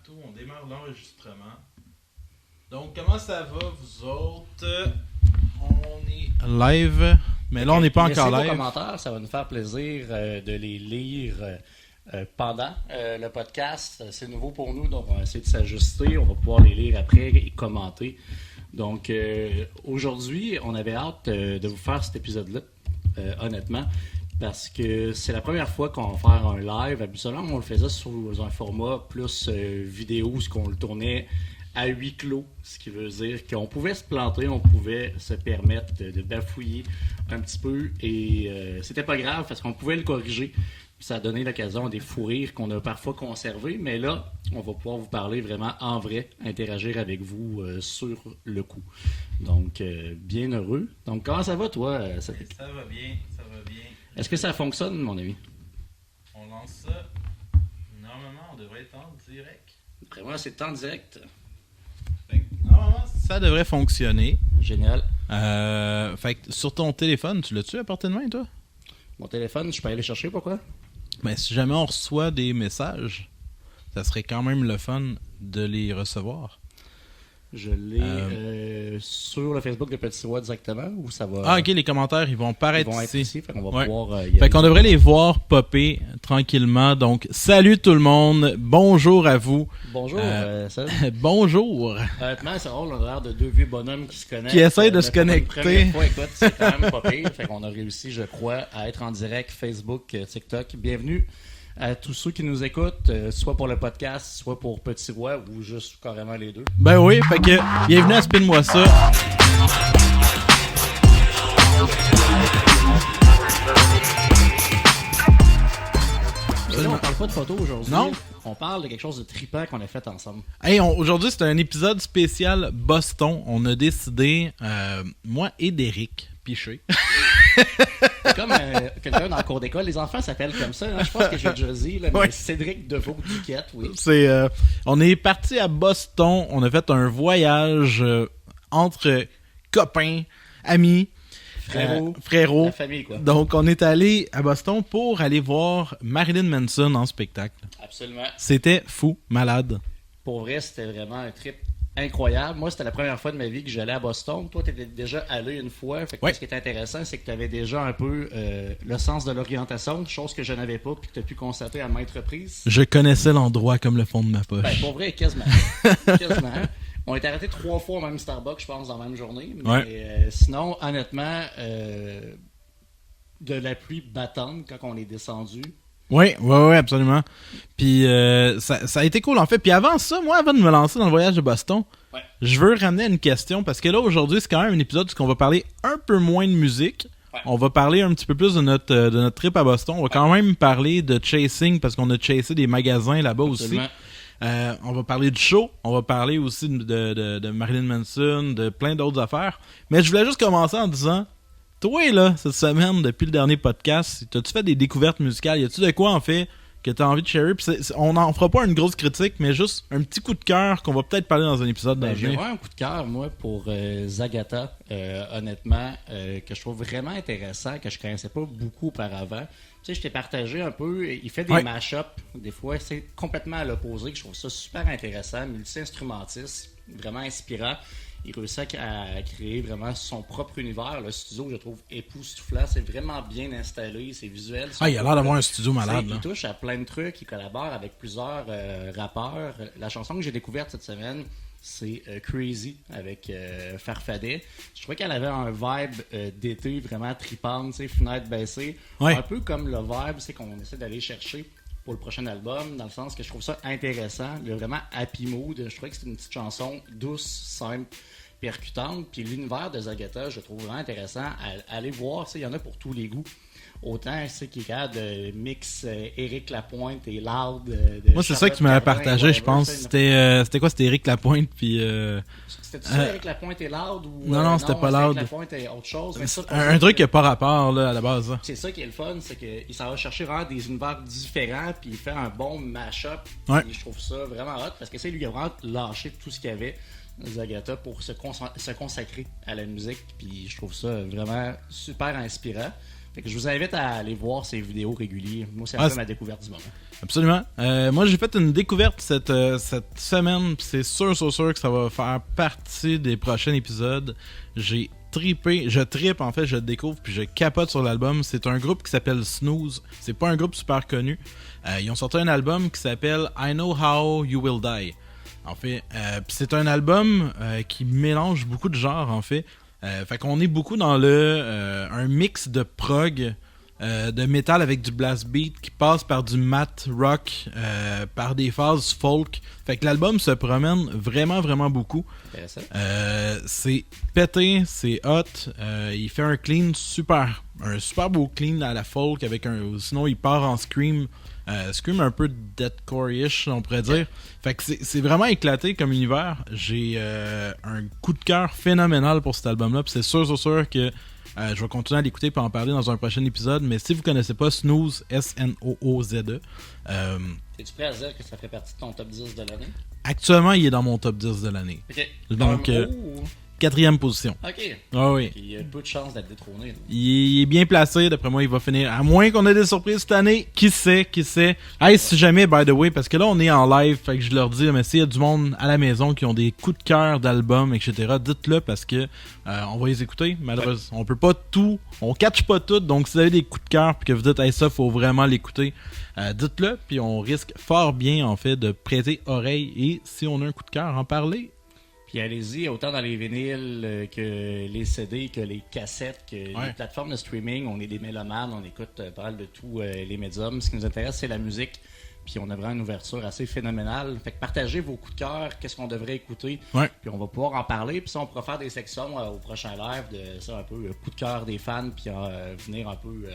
tantôt, on démarre l'enregistrement. Donc, comment ça va, vous autres? On est live, mais là, on n'est pas encore live. Laissez vos commentaires, ça va nous faire plaisir de les lire pendant le podcast. C'est nouveau pour nous, donc on va essayer de s'ajuster. On va pouvoir les lire après et commenter. Donc, aujourd'hui, on avait hâte de vous faire cet épisode-là, honnêtement. Parce que c'est la première fois qu'on va faire un live. Habituellement, on le faisait sous un format plus vidéo, ce qu'on le tournait à huis clos, ce qui veut dire qu'on pouvait se planter, on pouvait se permettre de bafouiller un petit peu et c'était pas grave parce qu'on pouvait le corriger. Ça a donné l'occasion à des fous rires qu'on a parfois conservés, mais là, on va pouvoir vous parler vraiment en vrai, interagir avec vous sur le coup. Donc, bien heureux. Donc, comment ça va, toi? Ça va bien, ça va bien. Est-ce que ça fonctionne, mon ami? On lance ça. Normalement, on devrait être en direct. Vraiment, c'est en direct. Normalement, ça devrait fonctionner. Génial. Fait que sur ton téléphone, tu l'as-tu à portée de main, toi? Mon téléphone, je peux aller chercher, pourquoi? Ben, si jamais on reçoit des messages, ça serait quand même le fun de les recevoir. Je l'ai sur le Facebook de Petit Roi directement ou ça va... Ah, ok, les commentaires, ils vont apparaître ils vont être ici. Fait qu'on va pouvoir Fait qu'on devrait les voir popper tranquillement. Donc, salut tout le monde. Bonjour à vous. Bonjour. Bonjour. Honnêtement, c'est drôle, on a l'air de deux vieux bonhommes qui se connectent. Qui essayent de se connecter. La première fois, écoute, c'est quand même pas pire. Fait qu'on a réussi, je crois, à être en direct Facebook, TikTok. Bienvenue à tous ceux qui nous écoutent, soit pour le podcast, soit pour Petit Roi, ou juste carrément les deux. Ben oui, fait que bienvenue à Spin-moi ça. Là, on parle pas de photos aujourd'hui. Non. On parle de quelque chose de trippant qu'on a fait ensemble. Hey, aujourd'hui, c'est un épisode spécial Boston. On a décidé, moi et Derek Piché. C'est comme quelqu'un dans le cours d'école. Les enfants s'appellent comme ça. Hein? Je pense que j'ai déjà dit, là, mais Oui. Cédric Deveau-Duquette, oui. On est parti à Boston. On a fait un voyage entre copains, amis, frérots. La famille, quoi. Donc, on est allé à Boston pour aller voir Marilyn Manson en spectacle. Absolument. C'était fou, malade. Pour vrai, c'était vraiment un trip incroyable. Moi, c'était la première fois de ma vie que j'allais à Boston. Toi, tu étais déjà allé une fois. Fait que Ouais. ce qui est intéressant, c'est que tu avais déjà un peu le sens de l'orientation, chose que je n'avais pas puis que tu as pu constater à maintes reprises. Je connaissais l'endroit comme le fond de ma poche. Ben, pour vrai, quasiment. Quasiment. On est arrêté 3 fois au même Starbucks, je pense, dans la même journée. Mais Ouais. Sinon, honnêtement, de la pluie battante quand on est descendu. Oui, absolument. Puis ça a été cool en fait. Puis avant ça, moi, avant de me lancer dans le voyage de Boston, Ouais. je veux ramener une question parce que là, aujourd'hui, c'est quand même un épisode où on va parler un peu moins de musique. Ouais. On va parler un petit peu plus de notre trip à Boston. On va quand même parler de chasing parce qu'on a chassé des magasins là-bas Absolument. aussi. On va parler du show. On va parler aussi de Marilyn Manson, de plein d'autres affaires. Mais je voulais juste commencer en disant... Toi, là, cette semaine, depuis le dernier podcast, t'as-tu fait des découvertes musicales? Y a-tu de quoi, en fait, que t'as envie de share? Puis on n'en fera pas une grosse critique, mais juste un petit coup de cœur qu'on va peut-être parler dans un épisode J'ai d'avenir. vraiment un coup de cœur, moi, pour Zagata, honnêtement, que je trouve vraiment intéressant, que je connaissais pas beaucoup auparavant. Tu sais, je t'ai partagé un peu, il fait des mash-ups, des fois, c'est complètement à l'opposé, que je trouve ça super intéressant, multi-instrumentiste, vraiment inspirant. Il réussit à créer vraiment son propre univers. Le studio, je trouve époustouflant. C'est vraiment bien installé. C'est visuel. Il a l'air d'avoir un studio malade. Il touche à plein de trucs. Il collabore avec plusieurs rappeurs. La chanson que j'ai découverte cette semaine, c'est Crazy avec Farfadet. Je trouvais qu'elle avait un vibe d'été vraiment tripante, fenêtre baissée. Ouais. Un peu comme le vibe qu'on essaie d'aller chercher pour le prochain album, dans le sens que je trouve ça intéressant. Il y a vraiment happy mood. Je trouvais que c'était une petite chanson douce, simple, percutante. Puis l'univers de Zagata, je le trouve vraiment intéressant à aller voir. Il y en a pour tous les goûts. Autant, qu'il y a de mix Éric Lapointe et Loud. Moi, c'est ça que tu m'avais partagé, je pense. C'était quoi? C'était Éric Lapointe, puis... C'était ça, Éric Lapointe et Loud? Ou, non, c'était pas Loud. Éric Lapointe et autre chose. Un truc qui n'a pas rapport, là, à la base. Hein. C'est ça qui est le fun, c'est qu'il s'en va chercher vraiment des univers différents, puis il fait un bon mash-up. Ouais. Et je trouve ça vraiment hot, parce que lui, il a vraiment lâché tout ce qu'il y avait, Zagata, pour se consacrer à la musique, puis je trouve ça vraiment super inspirant. Fait que je vous invite à aller voir ces vidéos régulières. Moi, c'est un peu ma découverte du moment. Absolument. Moi, j'ai fait une découverte cette semaine, pis c'est sûr que ça va faire partie des prochains épisodes. J'ai trippé, je trippe en fait, je le découvre, puis je capote sur l'album. C'est un groupe qui s'appelle Snooze. C'est pas un groupe super connu. Ils ont sorti un album qui s'appelle I Know How You Will Die. En fait, pis c'est un album qui mélange beaucoup de genres en fait. Fait qu'on est beaucoup dans un mix de prog, de métal avec du blast beat qui passe par du math rock, par des phases folk. Fait que l'album se promène vraiment beaucoup. C'est pété, c'est hot. Il fait un clean un super beau clean à la folk avec sinon il part en scream. Scream un peu deathcore-ish, on pourrait dire. Fait que c'est vraiment éclaté comme univers. J'ai un coup de cœur phénoménal pour cet album-là. Puis c'est sûr que je vais continuer à l'écouter et en parler dans un prochain épisode. Mais si vous connaissez pas Snooze, S-N-O-O-Z-E. Es-tu prêt à dire que ça fait partie de ton top 10 de l'année? Actuellement, il est dans mon top 10 de l'année. Ok. Donc, 4e position. Ok. Ah oui. Il y a peu de chances d'être détrôné. Là. Il est bien placé, d'après moi, il va finir. À moins qu'on ait des surprises cette année. Qui sait? Hey, si jamais, by the way, parce que là, on est en live, fait que je leur dis, mais s'il y a du monde à la maison qui ont des coups de cœur d'albums, etc., dites-le parce que on va les écouter. Malheureusement, on peut pas tout, on catch pas tout, donc si vous avez des coups de cœur puis que vous dites, hey, ça, faut vraiment l'écouter, dites-le, puis on risque fort bien, en fait, de prêter oreille et si on a un coup de cœur, en parler. Puis allez-y, autant dans les vinyles que les CD, que les cassettes, que les plateformes de streaming. On est des mélomanes, on écoute pas mal de tous les médiums. Ce qui nous intéresse, c'est la musique. Puis on a vraiment une ouverture assez phénoménale. Fait que partagez vos coups de cœur, qu'est-ce qu'on devrait écouter. Puis on va pouvoir en parler. Puis ça, on pourra faire des sections au prochain live de ça, un peu coup de cœur des fans. Puis venir un peu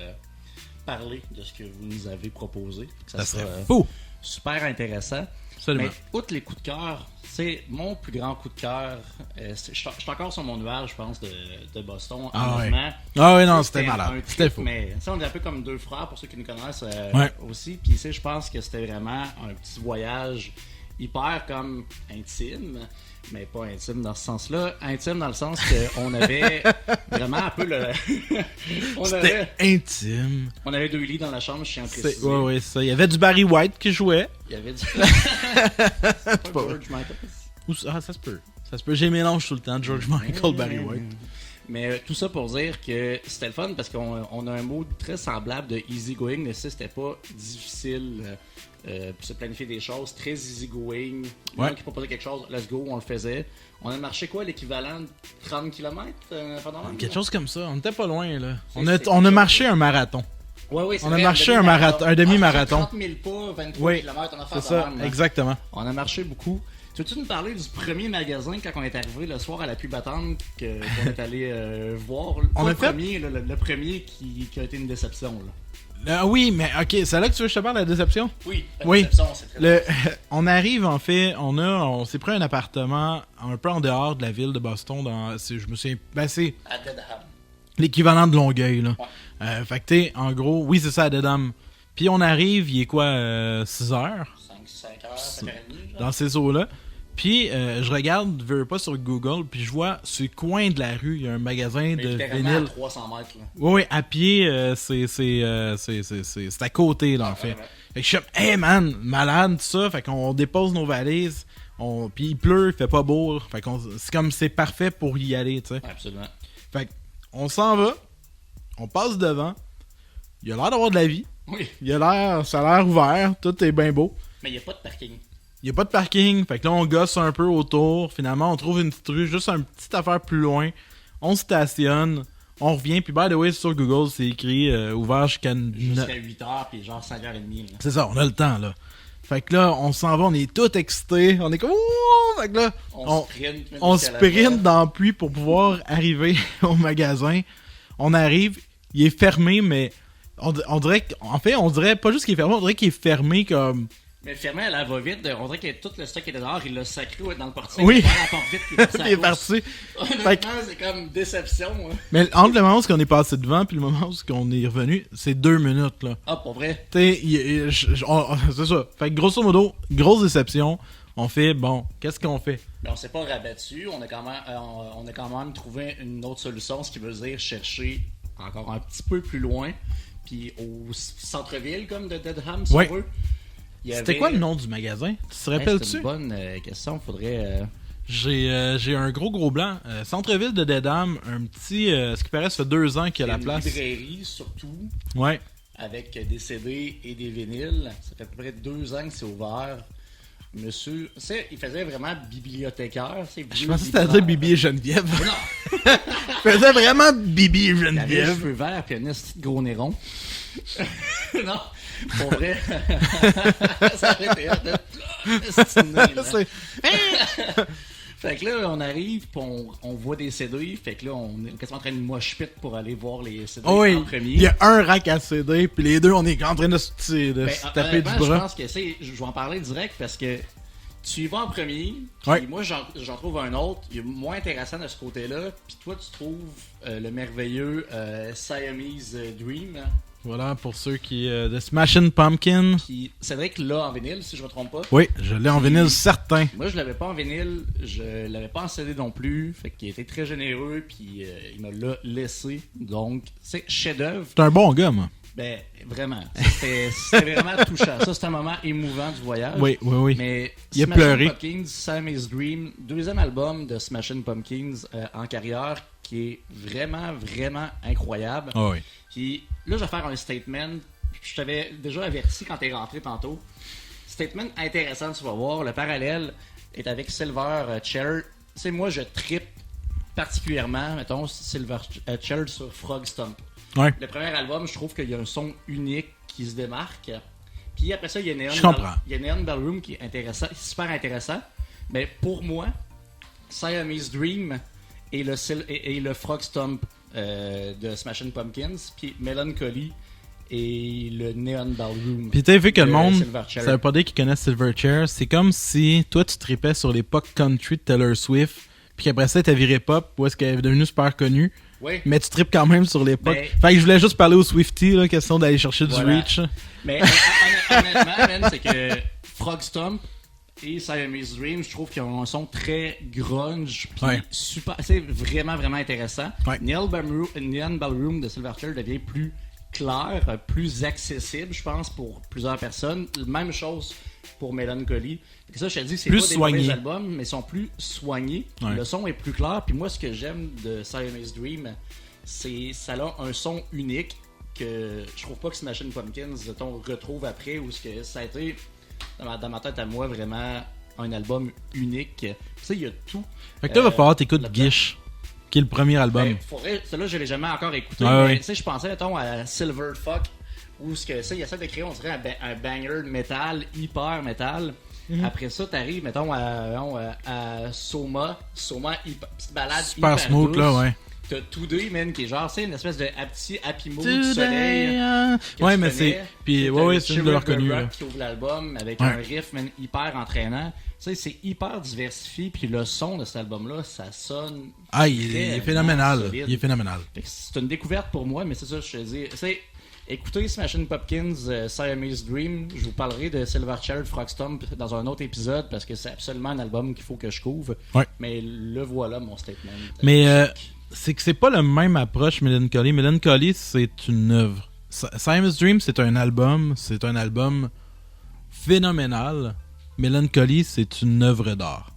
parler de ce que vous nous avez proposé. Ça serait fou! Super intéressant. Absolument. Mais outre les coups de cœur, c'est mon plus grand coup de cœur. Je suis encore sur mon nuage, je pense, de Boston. Ah oui, non, c'était malade. C'était fou. Mais ça, on est un peu comme deux frères, pour ceux qui nous connaissent aussi. Puis je pense que c'était vraiment un petit voyage hyper comme intime. Mais pas intime dans ce sens-là. Intime dans le sens qu'on avait vraiment un peu le... C'était intime. On avait 2 lits dans la chambre, je tiens à préciser. Oui, ça. Il y avait du Barry White qui jouait. Il y avait du... C'est pas George Michael. Ah, ça se peut. J'ai mélange tout le temps, George Michael, Barry White. Mais tout ça pour dire que c'était le fun parce qu'on a un mot très semblable de easygoing. Mais ça, c'était pas difficile pour se planifier des choses. Très easygoing. Quelqu'un qui proposait quelque chose, let's go, on le faisait. On a marché quoi, l'équivalent de 30 km pendant quelque chose comme ça. On était pas loin, là. On a marché un marathon. Oui, on a marché un demi-marathon. 30 000 pas, 23 km, on a fait ça. Même, exactement. On a marché beaucoup. Tu veux-tu nous parler du premier magasin quand on est arrivé le soir à la Pub-Attente qu'on est allé voir? Le premier qui a été une déception. Là. Oui, mais ok, c'est là que tu veux que je te parle de la déception? Oui, déception, c'est très on arrive en fait, on s'est pris un appartement un peu en dehors de la ville de Boston. Je me souviens, c'est à Dedham. L'équivalent de Longueuil. Là. Ouais. Fait que t'es, en gros, oui, c'est ça à Dedham. Puis on arrive, il est quoi, 6 heures? 5 heures, 5h30. Dans ces eaux-là. Puis je regarde, je veux pas sur Google, puis je vois sur le coin de la rue, il y a un magasin de vinyle. À 300 mètres. Là. Oui, à pied, c'est à côté, là, en fait. Fait que je suis comme, hey man, malade, tout ça. Fait qu'on dépose nos valises, puis il pleut, il fait pas beau. Fait qu'on, c'est comme, c'est parfait pour y aller, tu sais. Absolument. Fait qu'on s'en va, on passe devant, il a l'air d'avoir de la vie. Oui. Ça a l'air ouvert, tout est bien beau. Mais il n'y a pas de parking. Il n'y a pas de parking, fait que là on gosse un peu autour. Finalement on trouve une petite rue, juste une petite affaire plus loin. On stationne, on revient, puis by the way sur Google c'est écrit ouvert jusqu'à 8h, puis genre 5h30. Là. C'est ça, on a le temps là. Fait que là on s'en va, on est tout excités, on est comme ouh! Fait que là on sprint dans le pluie pour pouvoir arriver au magasin. On arrive, il est fermé, mais on dirait on dirait pas juste qu'il est fermé, on dirait qu'il est fermé comme... Mais fermé à la va-vite, on dirait que tout le stock était dehors, il l'a sacré dans le portique. Oui, il la porte vite, il est parti. Honnêtement, c'est comme déception. Hein. Mais entre le moment où on est passé devant puis le moment où on est revenu, c'est 2 minutes. Là. Ah, pour vrai? C'est ça. Fait que grosso modo, grosse déception. On fait, bon, qu'est-ce qu'on fait? Mais on s'est pas rabattu, on a quand même trouvé une autre solution, ce qui veut dire chercher encore un petit peu plus loin, puis au centre-ville comme de Dedham, si Ouais. on veut. C'était quoi le nom du magasin? Tu te C'est rappelles-tu? une bonne question, faudrait... J'ai un gros blanc. Centre-ville de Dedham, un petit... ce qui paraît, ça fait 2 ans qu'il y a la place. Une librairie, surtout, Ouais. avec des CD et des vinyles. Ça fait à peu près 2 ans que c'est ouvert. Monsieur, il faisait vraiment bibliothécaire. Je pensais que c'était à dire Bibi et Geneviève. Non, Il faisait vraiment Bibi et il avait les Geneviève. cheveux verts et un esti de gros nez rond. Non, pour vrai. Ça aurait été hot, hein. Esti de nez, là. C'est- Fait que là, on arrive, puis on voit des CD. Fait que là, on est quasiment en train de mosh pit pour aller voir les CD Oh oui, en premier. il y a un rack à CD, puis les deux, on est en train de se Ben, taper du honnêtement, je bras. pense que je vais en parler direct parce que tu y vas en premier, puis Ouais. moi j'en trouve un autre, il est moins intéressant de ce côté-là, puis toi tu trouves le merveilleux Siamese Dream, Voilà, pour ceux qui... de Smashing Pumpkin. qui Cédric l'a en vinyle si je me trompe pas. Oui, je l'ai en vinyle certain. Moi je l'avais pas en vinyle, je l'avais pas en CD non plus, fait qu'il était très généreux, puis il me l'a laissé, donc c'est chef-d'œuvre. C'est un bon gars, moi. Ben vraiment, c'était vraiment touchant. Ça c'est un moment émouvant du voyage. Oui. Mais Il a Smashing pleuré. Pumpkins, Siamese Dream, deuxième album de Smashing Pumpkins en carrière qui est vraiment, vraiment incroyable. Ah oui. Puis là, je vais faire un statement. Je t'avais déjà averti quand t'es rentré tantôt. Statement intéressant, tu vas voir. Le parallèle est avec Silverchair. Tu sais, moi, je trippe particulièrement, mettons, Silverchair sur Frog Stomp. Ouais. Le premier album, je trouve qu'il y a un son unique qui se démarque. Puis après ça, il y a Je comprends. Neon Ballroom qui est intéressant, super intéressant. Mais pour moi, Siamese Dream et le Frog Stomp de Smashing Pumpkins, puis Melancholy et le Neon Ballroom. Puis t'as vu que le de monde, Silverchair. ça veut pas dire qu'ils connaissent Silverchair. C'est comme si toi, tu tripais sur l'époque country de Taylor Swift, puis qu'après ça, t'as viré pop, où est-ce qu'elle est devenue super connue. Oui. Mais tu tripes quand même sur l'époque. Mais- Fait que je voulais juste parler aux Swifties, là, question d'aller chercher du Voilà. reach. Mais honnêtement, man, c'est que Frog Stomp et Siamese Dream, je trouve qu'ils ont un son très grunge, puis Ouais. super, c'est vraiment, vraiment intéressant. Ouais. Neon Ballroom de Silverchair devient plus clair, plus accessible, je pense, pour plusieurs personnes. Même chose pour Melancholy. Et ça, je te dis, c'est Plus pas des soigné. mauvais albums, mais ils sont plus soignés. Ouais. Le son est plus clair. Puis moi, ce que j'aime de Siamese Dream, c'est ça a un son unique que je trouve pas que Smashing Pumpkins on retrouve après, ou ce que ça a été dans ma tête à moi vraiment un album unique. Tu sais, il y a tout. Fait que là, va falloir t'écoutes là-dedans. Gish, qui est le premier album. Celui-là, je l'ai jamais encore écouté. Ouais, mais ouais. tu sais, je pensais, mettons, à Silver Fuck, où ce que ça, il essaie de créer, on dirait, un banger de métal, hyper métal. Mhm. Après ça, t'arrives, mettons, à Soma, petite balade Super hyper smooth, douce. là, ouais. T'as Today, man, qui est genre, c'est une espèce de petit happy mood du soleil. que Ouais, tu mais connais. c'est. Puis, T'as ouais, ouais, le c'est une de Shiver leurs the connues, Rock là. qui ouvre l'album avec Ouais. un riff, man, hyper entraînant. Tu sais, c'est hyper diversifié, puis le son de cet album-là, ça sonne. Ah, il est très phénoménal. solide. Il est phénoménal. Fait que c'est une découverte pour moi, mais c'est ça, je te dis. C'est écoutez Smashing Pumpkins, Siamese Dream. Je vous parlerai de Silverchair, Frog Stomp dans un autre épisode parce que c'est absolument un album qu'il faut que je couvre. Ouais. Mais le voilà, mon statement. Mais c'est que c'est pas la même approche Melancholy. Melancholy, c'est une œuvre. Siamese Dream, c'est un album. C'est un album phénoménal. Melancholy, c'est une œuvre d'art.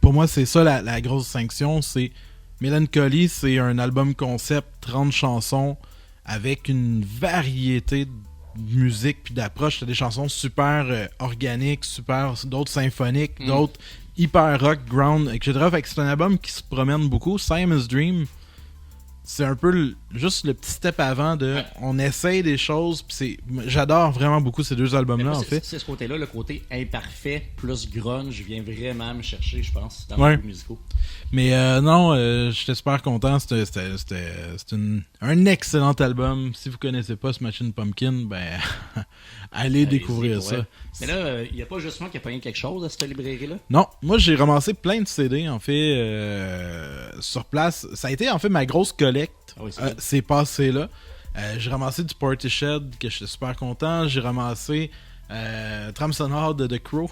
Pour moi, c'est ça la grosse distinction. C'est Melancholy, c'est un album concept, 30 chansons, avec une variété de musique puis d'approche. T'as des chansons super organiques, d'autres symphoniques, d'autres hyper rock, ground, etc. Fait que c'est un album qui se promène beaucoup. Siamese Dream, c'est un peu juste le petit step avant de Ouais. on essaye des choses, puis j'adore vraiment beaucoup ces deux Mais albums-là, moi, en c'est fait. c'est ce côté-là, le côté imparfait plus grunge vient vraiment me chercher, je pense, dans Ouais. les goûts musicaux. Mais non, j'étais super content. C'était un excellent album. Si vous connaissez pas Smashing Pumpkin, ben allez découvrir Allez-y, ça. ouais. Mais là, il n'y a pas juste moi qui a payé quelque chose à cette librairie-là. Non, moi j'ai ramassé plein de CD en fait sur place. Ça a été en fait ma grosse collecte. Ah oui, c'est vrai. C'est passé là. J'ai ramassé du Portishead que j'étais super content. J'ai ramassé Trame sonore de The Crow.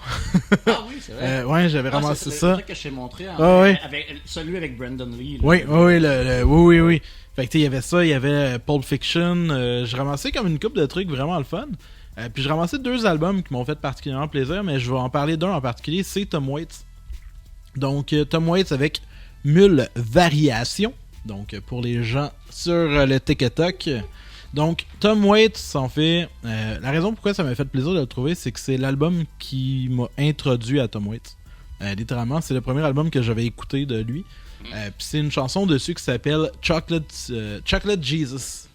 Ah oui, c'est vrai. Ouais, j'avais ramassé ça. C'est ça que je t'ai montré. Ouais. Avec celui avec Brandon Lee. Oui. Fait que il y avait ça, il y avait Pulp Fiction. Je ramassais comme une couple de trucs vraiment le fun. Puis je ramassais 2 albums qui m'ont fait particulièrement plaisir, mais je vais en parler d'un en particulier, c'est Tom Waits. Donc Tom Waits avec Mille Variations. Donc pour les gens sur le TikTok. Donc Tom Waits en fait. La raison pourquoi ça m'a fait plaisir de le trouver, c'est que c'est l'album qui m'a introduit à Tom Waits. Littéralement, c'est le premier album que j'avais écouté de lui. Puis c'est une chanson dessus qui s'appelle Chocolate Jesus.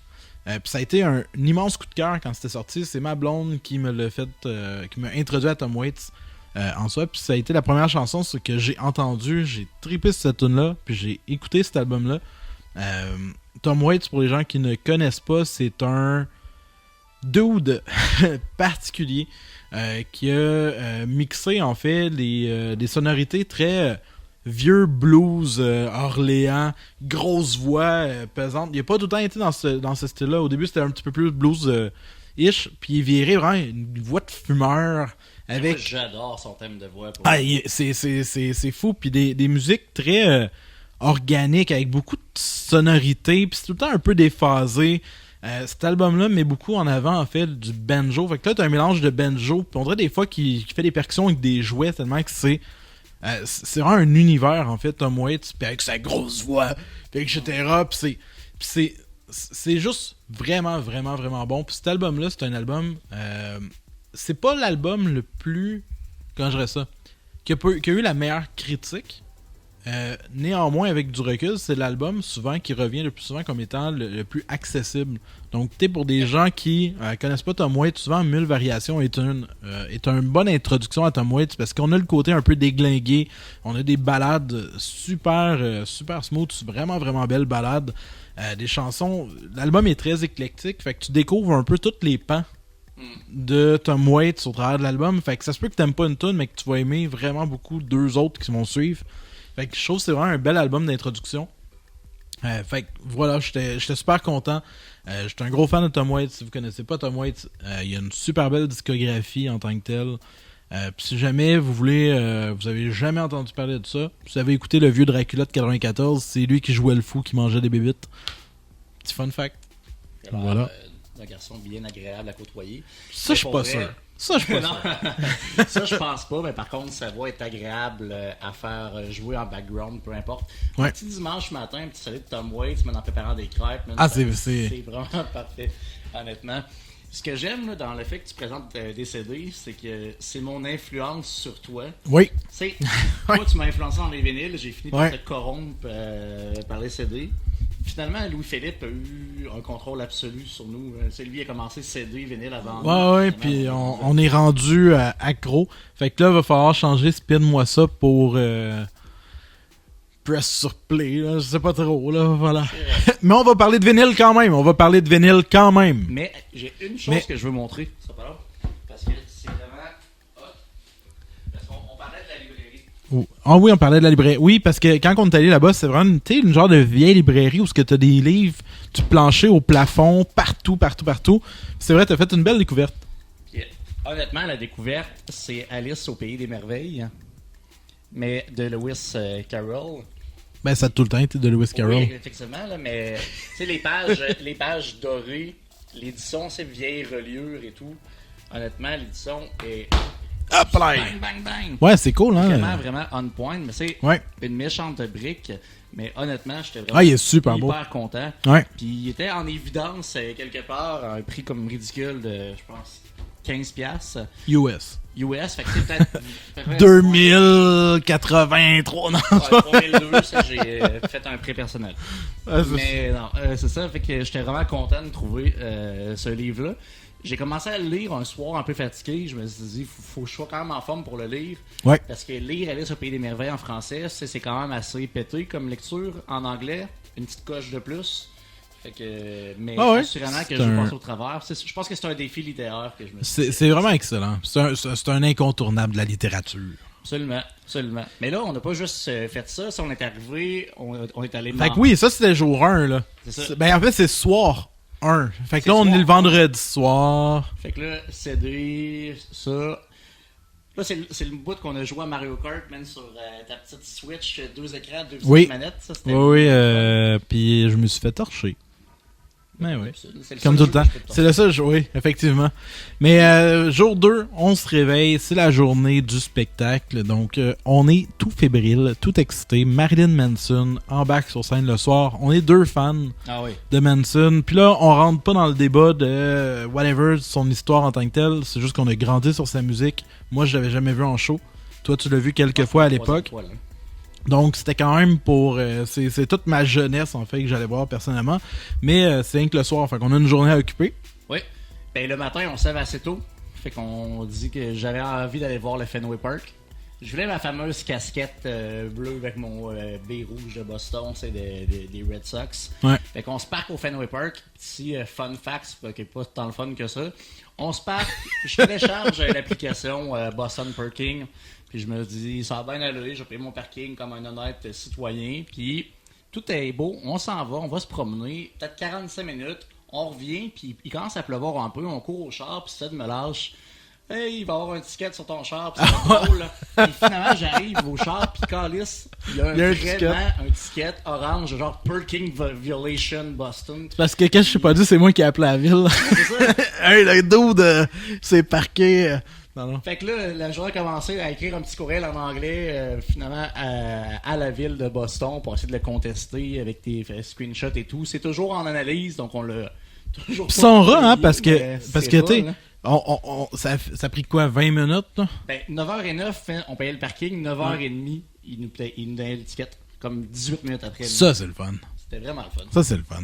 Puis ça a été un immense coup de cœur quand c'était sorti. C'est ma blonde qui me l'a fait, qui m'a introduit à Tom Waits en soi. Puis ça a été la première chanson que j'ai entendue. J'ai trippé sur cette tune-là. Puis j'ai écouté cet album-là. Tom Waits, pour les gens qui ne connaissent pas, c'est un dude particulier qui a mixé en fait des sonorités très vieux blues Orléans, grosse voix pesante. Il n'a pas tout le temps été dans ce style-là. Au début, c'était un petit peu plus blues-ish, puis il virait vraiment une voix de fumeur. Avec... Moi, j'adore son thème de voix. C'est fou. Puis des musiques très organiques, avec beaucoup de sonorités, puis c'est tout le temps un peu déphasé. Cet album-là met beaucoup en avant, en fait, du banjo. Fait que là, t'as un mélange de banjo, puis on dirait des fois qu'il fait des percussions avec des jouets, tellement que c'est vraiment un univers, en fait, Tom Waits, puis avec sa grosse voix, puis etc. Puis c'est juste vraiment, vraiment, vraiment bon. Puis cet album-là, c'est un album... c'est pas l'album le plus... Comment je dirais ça? Qui a eu la meilleure critique. Néanmoins, avec du recul, c'est l'album souvent qui revient le plus souvent comme étant le plus accessible. Donc, pour des gens qui connaissent pas Tom Waits, souvent Mille Variations est une bonne introduction à Tom Waits parce qu'on a le côté un peu déglingué, on a des ballades super smooth, vraiment vraiment belles ballades, des chansons. L'album est très éclectique, fait que tu découvres un peu tous les pans de Tom Waits au travers de l'album. Fait que ça se peut que t'aimes pas une tune, mais que tu vas aimer vraiment beaucoup 2 autres qui vont suivre. Fait que je trouve que c'est vraiment un bel album d'introduction. Fait que voilà, j'étais super content. J'étais un gros fan de Tom Waits. Si vous connaissez pas Tom Waits, il a une super belle discographie en tant que telle. Puis si jamais vous avez jamais entendu parler de ça, vous avez écouté le vieux Dracula de 94, c'est lui qui jouait le fou, qui mangeait des bébites. Petit fun fact. Alors, voilà. Un garçon bien agréable à côtoyer. Ça, je suis pas sûr. Ça, je suis pas sûr. Ça, je pense pas, mais par contre, sa voix est agréable à faire jouer en background, peu importe. Ouais. Un petit dimanche matin, un petit salut de Tom Waits, mais en préparant des crêpes. C'est vraiment parfait, honnêtement. Ce que j'aime là, dans le fait que tu présentes des CD, c'est que c'est mon influence sur toi. Oui. Toi, tu m'as influencé dans les vinyles, j'ai fini par te corrompre par les CD. Finalement, Louis-Philippe a eu un contrôle absolu sur nous. C'est lui qui a commencé CD, vinyle avant. Ouais, puis on est rendu accro. Fait que là, il va falloir changer Spin-moi ça pour Press sur Play. Là. Je sais pas trop, là, voilà. Mais on va parler de vinyle quand même. Mais j'ai une chose que je veux montrer. Ça pas là? Parce que c'est vraiment hot. Parce qu'on parlait de la librairie. Ah oui, on parlait de la librairie. Oui, parce que quand on est allé là-bas, c'est vraiment une genre de vieille librairie où tu as des livres du plancher au plafond, partout. C'est vrai, tu as fait une belle découverte. Puis, honnêtement, la découverte, c'est Alice au Pays des Merveilles, mais de Lewis Carroll. Ben, ça a tout le temps été de Lewis Carroll. Oui, effectivement, là, mais tu sais, les pages dorées, l'édition, c'est vieille reliure et tout. Honnêtement, l'édition est... Bang, bang, bang. Ouais, c'est cool, hein. Vraiment on point, mais c'est une méchante brique. Mais honnêtement, j'étais vraiment il est super hyper content. Ouais. Puis il était en évidence quelque part à un prix comme ridicule de, je pense, 15$. US. Fait que c'est peut-être 2083, non? 3002, ça j'ai fait un prix personnel. Mais non, c'est ça, fait que j'étais vraiment content de trouver ce livre-là. J'ai commencé à le lire un soir un peu fatigué. Je me suis dit, faut que je sois quand même en forme pour le lire. Ouais. Parce que lire Alice au Pays des Merveilles en français, c'est quand même assez pété comme lecture. En anglais, une petite coche de plus. Fait que, mais assurément que je vais passer au travers. Je pense que c'est un défi littéraire que je me suis C'est vraiment excellent. C'est un incontournable de la littérature. Absolument. Mais là, on n'a pas juste fait ça. Si on est arrivé, on est allé... Fait que oui, ça c'était jour 1, là. C'est ça. Ben en fait, c'est ce soir. 1. Fait que C'est là, on soir. est le vendredi soir. Fait que là, CD, ça. Là, c'est le bout qu'on a joué à Mario Kart, man, sur ta petite Switch, 2 écrans, 2 petites Oui. manettes. Ça, c'était Oui, puis je me suis fait torcher. Mais oui. C'est le Comme seul tout le jeu temps. que je peux te C'est le seul jour, oui, effectivement. Mais jour 2, on se réveille. C'est la journée du spectacle. Donc, on est tout fébrile, tout excité. Marilyn Manson embarque sur scène le soir. On est 2 fans Ah oui. de Manson. Puis là, on rentre pas dans le débat de whatever, son histoire en tant que telle. C'est juste qu'on a grandi sur sa musique. Moi, je l'avais jamais vu en show. Toi, tu l'as vu quelques fois à l'époque. Fois, là. Donc, c'était quand même pour... c'est toute ma jeunesse, en fait, que j'allais voir personnellement. Mais c'est rien que le soir. Fait qu'on a une journée à occuper. Oui. Ben, le matin, on se lève assez tôt. Fait qu'on dit que j'avais envie d'aller voir le Fenway Park. Je voulais ma fameuse casquette bleue avec mon B rouge de Boston, c'est des Red Sox. Ouais. Fait qu'on se parque au Fenway Park. Petit fun fact, qui n'est pas tant le fun que ça. On se parque, je télécharge l'application Boston Parking. Puis je me dis, ça va bien aller, je paye mon parking comme un honnête citoyen. Puis tout est beau, on s'en va, on va se promener, peut-être 45 minutes, on revient, puis il commence à pleuvoir un peu, on court au char, puis Seth me lâche. Hey, il va y avoir un ticket sur ton char, puis c'est drôle. Puis finalement, j'arrive au char, puis calice, il y a un ticket orange, genre Parking Violation Boston. Parce que quand je t'ai pas dit, c'est moi qui ai appelé la ville. C'est ça? Hey, le dude s'est parqué. Non. Fait que là, la journée a commencé à écrire un petit courriel en anglais, finalement, à la ville de Boston pour essayer de le contester avec des screenshots et tout. C'est toujours en analyse, donc on l'a toujours Pis son rat, hein, payé, parce que mais tu sais, là. ça a pris quoi, 20 minutes, là? Ben, 9h09, on payait le parking. 9h30, il nous donnait l'étiquette. Comme 18 minutes après. Ça, c'est le fun. C'était vraiment le fun. Ça, c'est le fun.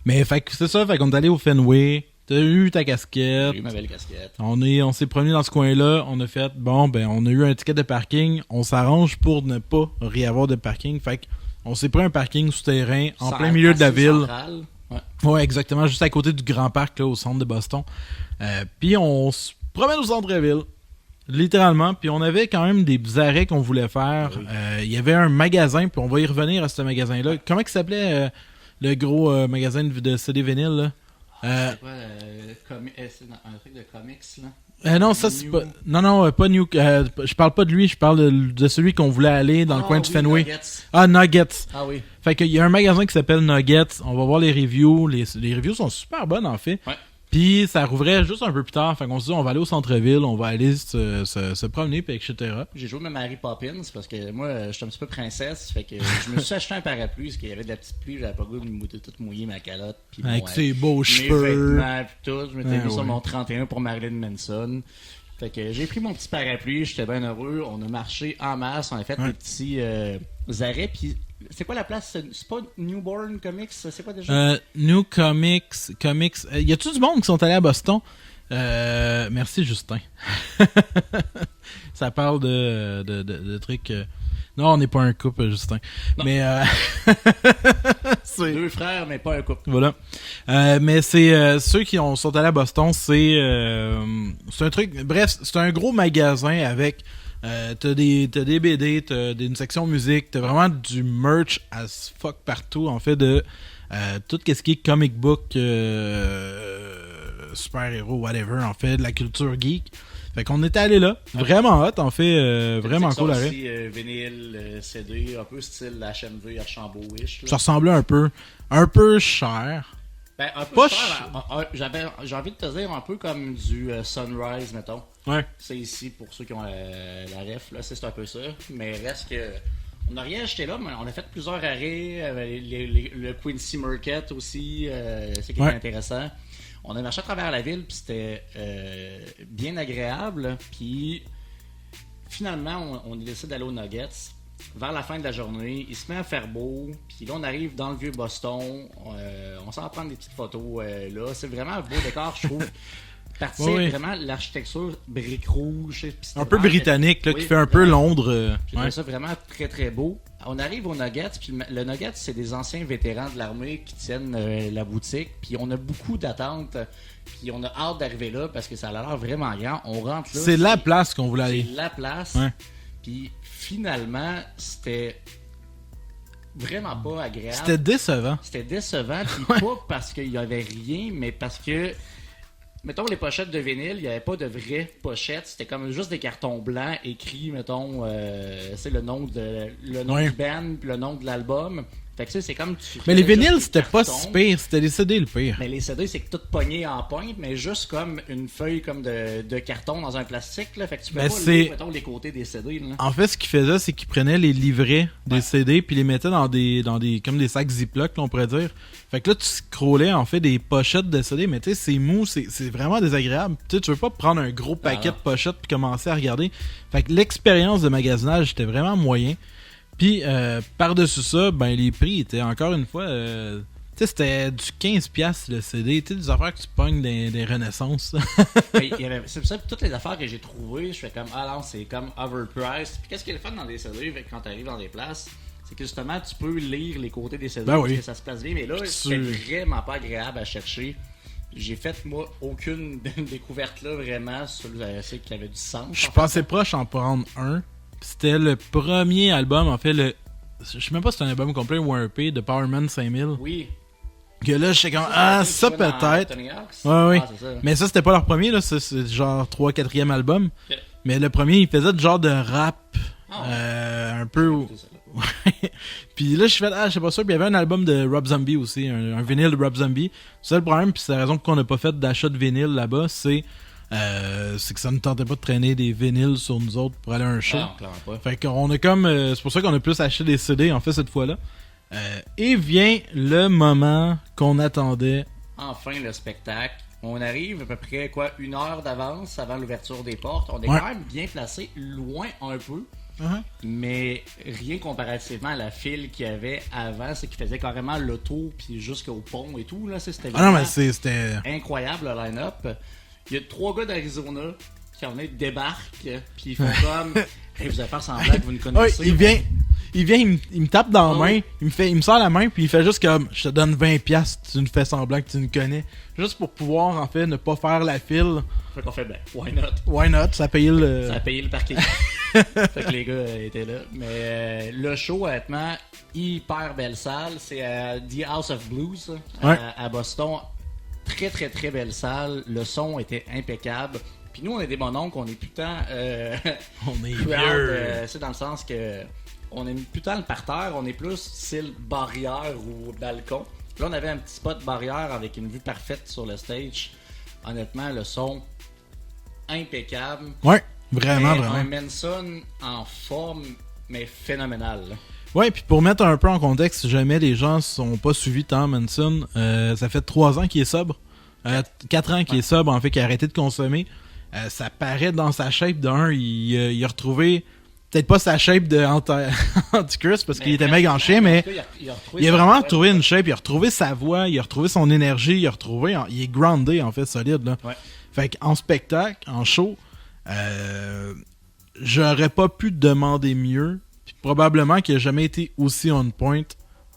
Mais, fait que c'est ça, fait qu'on est allé au Fenway. T'as eu ta casquette. J'ai eu ma belle casquette. On s'est promené dans ce coin-là. On a fait, bon, ben, on a eu un ticket de parking. On s'arrange pour ne pas réavoir de parking. Fait qu'on s'est pris un parking souterrain en plein milieu de la ville. Centrale. Ouais. Ouais, exactement. Juste à côté du Grand Parc, là, au centre de Boston. Puis on se promène au centre-ville. Littéralement. Puis on avait quand même des arrêts qu'on voulait faire. Oui. Il y avait un magasin, puis on va y revenir à ce magasin-là. Comment il s'appelait le gros magasin de CD vinyle, là? C'est quoi, c'est un truc de comics, là? Non, ça c'est pas. Non, pas New. Je parle pas de lui, je parle de celui qu'on voulait aller dans le coin du Fenway. Nuggets. Ah, Nuggets. Ah oui. Fait qu'il y a un magasin qui s'appelle Nuggets. On va voir les reviews. Les reviews sont super bonnes en fait. Ouais. Puis ça rouvrait juste un peu plus tard. Fait qu'on se dit, on va aller au centre-ville, on va aller se promener, puis etc. J'ai joué même Mary Poppins parce que moi, je suis un petit peu princesse. Fait que je me suis acheté un parapluie parce qu'il y avait de la petite pluie. J'avais pas le goût de me tout mouiller ma calotte. Puis Avec bon, ses beaux mes cheveux. vêtements pis tout. Je m'étais mis sur ouais. mon 31 pour Marilyn Manson. Fait que j'ai pris mon petit parapluie, j'étais bien heureux. On a marché en masse, on a fait des petits arrêts. Puis c'est quoi la place? C'est pas Newborn Comics? C'est quoi déjà? New Comics. Y a-tu du monde qui sont allés à Boston? Merci Justin. Ça parle de trucs. Non, on n'est pas un couple, Justin. Non. Mais c'est 2 frères, mais pas un couple. voilà. Mais c'est ceux qui sont allés à Boston, c'est un truc. Bref, c'est un gros magasin avec. T'as des BD, t'as une section musique, t'as vraiment du merch as fuck partout, en fait, de tout ce qui est comic book, super-héros, whatever, en fait, de la culture geek. Fait qu'on était allé là, vraiment hot, en fait, vraiment cool arrêt. Aussi, vinyle, CD, un peu style HMV, Archambault-ish. là. Ça ressemblait un peu cher. Ben, un peu Pas cher, j'ai envie de te dire un peu comme du Sunrise, mettons. Ouais. C'est ici pour ceux qui ont la ref, là, c'est un peu ça. Mais reste que. On n'a rien acheté là, mais on a fait plusieurs arrêts. Le Quincy Market aussi, c'est qui est intéressant. On a marché à travers la ville, puis c'était bien agréable. Puis finalement, on décide d'aller aux Nuggets. Vers la fin de la journée, il se met à faire beau. Puis là, on arrive dans le vieux Boston. On s'en va prendre des petites photos là. C'est vraiment un beau décor, je trouve. Vraiment l'architecture brique rouge. Un peu britannique, là, oui, qui fait un peu Londres. J'ai trouvé ça vraiment très très beau. On arrive aux Nuggets, puis le Nuggets, c'est des anciens vétérans de l'armée qui tiennent la boutique. Puis on a beaucoup d'attentes. Puis on a hâte d'arriver là parce que ça a l'air vraiment grand. On rentre là. C'est la place qu'on voulait aller. C'est la place. Ouais. Puis finalement, c'était vraiment pas agréable. C'était décevant. C'était décevant, puis pas parce qu'il y avait rien, mais parce que, mettons, les pochettes de vinyle, il n'y avait pas de vraies pochettes, c'était comme juste des cartons blancs écrits, mettons, c'est le nom Ouais. du band, puis le nom de l'album. Fait que ça, c'est comme Mais les faisais juste vinyles, des c'était pas cartons. si pire, c'était les CD le pire. Mais les CD, c'est que tout pogné en pointe, mais juste comme une feuille comme de carton dans un plastique, là. Fait que tu peux Mais pas c'est- lire, mettons, les côtés des CD, là. En fait, ce qu'ils faisaient, c'est qu'ils prenaient les livrets des Ouais. CD puis les mettaient dans des comme des sacs Ziploc, là, on pourrait dire. Fait que là, tu scrollais en fait des pochettes de CD, mais tu sais, c'est mou, c'est vraiment désagréable. Tu sais, tu veux pas prendre un gros paquet non. de pochettes puis commencer à regarder. Fait que l'expérience de magasinage était vraiment moyen. Puis par-dessus ça, ben les prix étaient encore une fois, tu sais, c'était du 15$ le CD. Tu sais, des affaires que tu pognes des Renaissances. Mais c'est pour ça que toutes les affaires que j'ai trouvées, je fais comme, ah non, c'est comme overpriced. Puis qu'est-ce qui est le fun dans des CD quand tu arrives dans des places, c'est que justement, tu peux lire les côtés des CD Ben parce oui. que ça se passe bien. Mais là, Puis c'est tu- vraiment pas agréable à chercher. J'ai fait, moi, aucune découverte là, vraiment, sur ce qui avait du sens. Je suis en fait. passé proche en prendre un. C'était le premier album, en fait, je sais même pas si c'est un album complet ou un EP de Powerman 5000. Oui. Que là, je sais comme, ça tu vois dans peut-être. Tony Hawk's? Ouais, oui. Ah, c'est ça. Mais ça, c'était pas leur premier, là. Ça, c'est genre 3-4e album. Ok. Mais le premier, il faisait du genre de rap. Ah ouais. Un peu. C'est ça, là. Puis là, je fais, je sais pas sûr. Puis il y avait un album de Rob Zombie aussi, un vinyle de Rob Zombie. C'est ça le problème, puis c'est la raison pour qu'on n'a pas fait d'achat de vinyle là-bas, c'est que ça ne tentait pas de traîner des vinyles sur nous autres pour aller à un show. Ah, non, clairement pas. Fait qu'on a comme. C'est pour ça qu'on a plus acheté des CD, en fait, cette fois-là. Et vient le moment qu'on attendait. Enfin, le spectacle. On arrive à peu près, quoi, 1 heure d'avance avant l'ouverture des portes. On est Ouais. quand même bien placé, loin un peu. Uh-huh. Mais rien comparativement à la file qu'il y avait avant, c'est qu'il faisait carrément le tour puis jusqu'au pont et tout. Là, c'était Ah non, vraiment mais c'était. incroyable le line-up. Il y a 3 gars d'Arizona qui en venaient débarquent puis ils font comme hey, vous allez faire semblant que vous ne Ouais, connaissez. il me tape dans la Ah main, oui. il me sort la main, puis il fait juste comme, je te donne 20$, tu me fais semblant que tu me connais. Juste pour pouvoir, en fait, ne pas faire la file. Fait qu'on fait ben, why not? Why not? Ça a payé le. Ça a payé le parking. Fait que les gars étaient là. Mais le show, honnêtement, hyper belle salle. C'est à The House of Blues Ouais. à Boston. Très, très, très belle salle. Le son était impeccable. Puis nous, on est des mononcles, on est putain On est crowd, vieux. c'est dans le sens que on est putain le parterre, on est plus style barrière ou balcon. Là, on avait un petit spot barrière avec une vue parfaite sur le stage. Honnêtement, le son impeccable. Ouais, vraiment, Mais vraiment. un Manson en forme, mais phénoménal. là. Ouais, puis pour mettre un peu en contexte, si jamais les gens sont pas suivis tant Manson, ça fait 3 ans qu'il est sobre. 4 ans qu'il est sobre, en fait, qu'il a arrêté de consommer. Ça paraît dans sa shape d'un, il a retrouvé, peut-être pas sa shape de Antichrist, parce qu'il était maigre en chien, mais il a vraiment retrouvé une shape, il a retrouvé sa voix, il a retrouvé son énergie, il est groundé, en fait, solide, là. Ouais. Fait qu'en spectacle, en show, j'aurais pas pu demander mieux. Puis probablement qu'il a jamais été aussi on point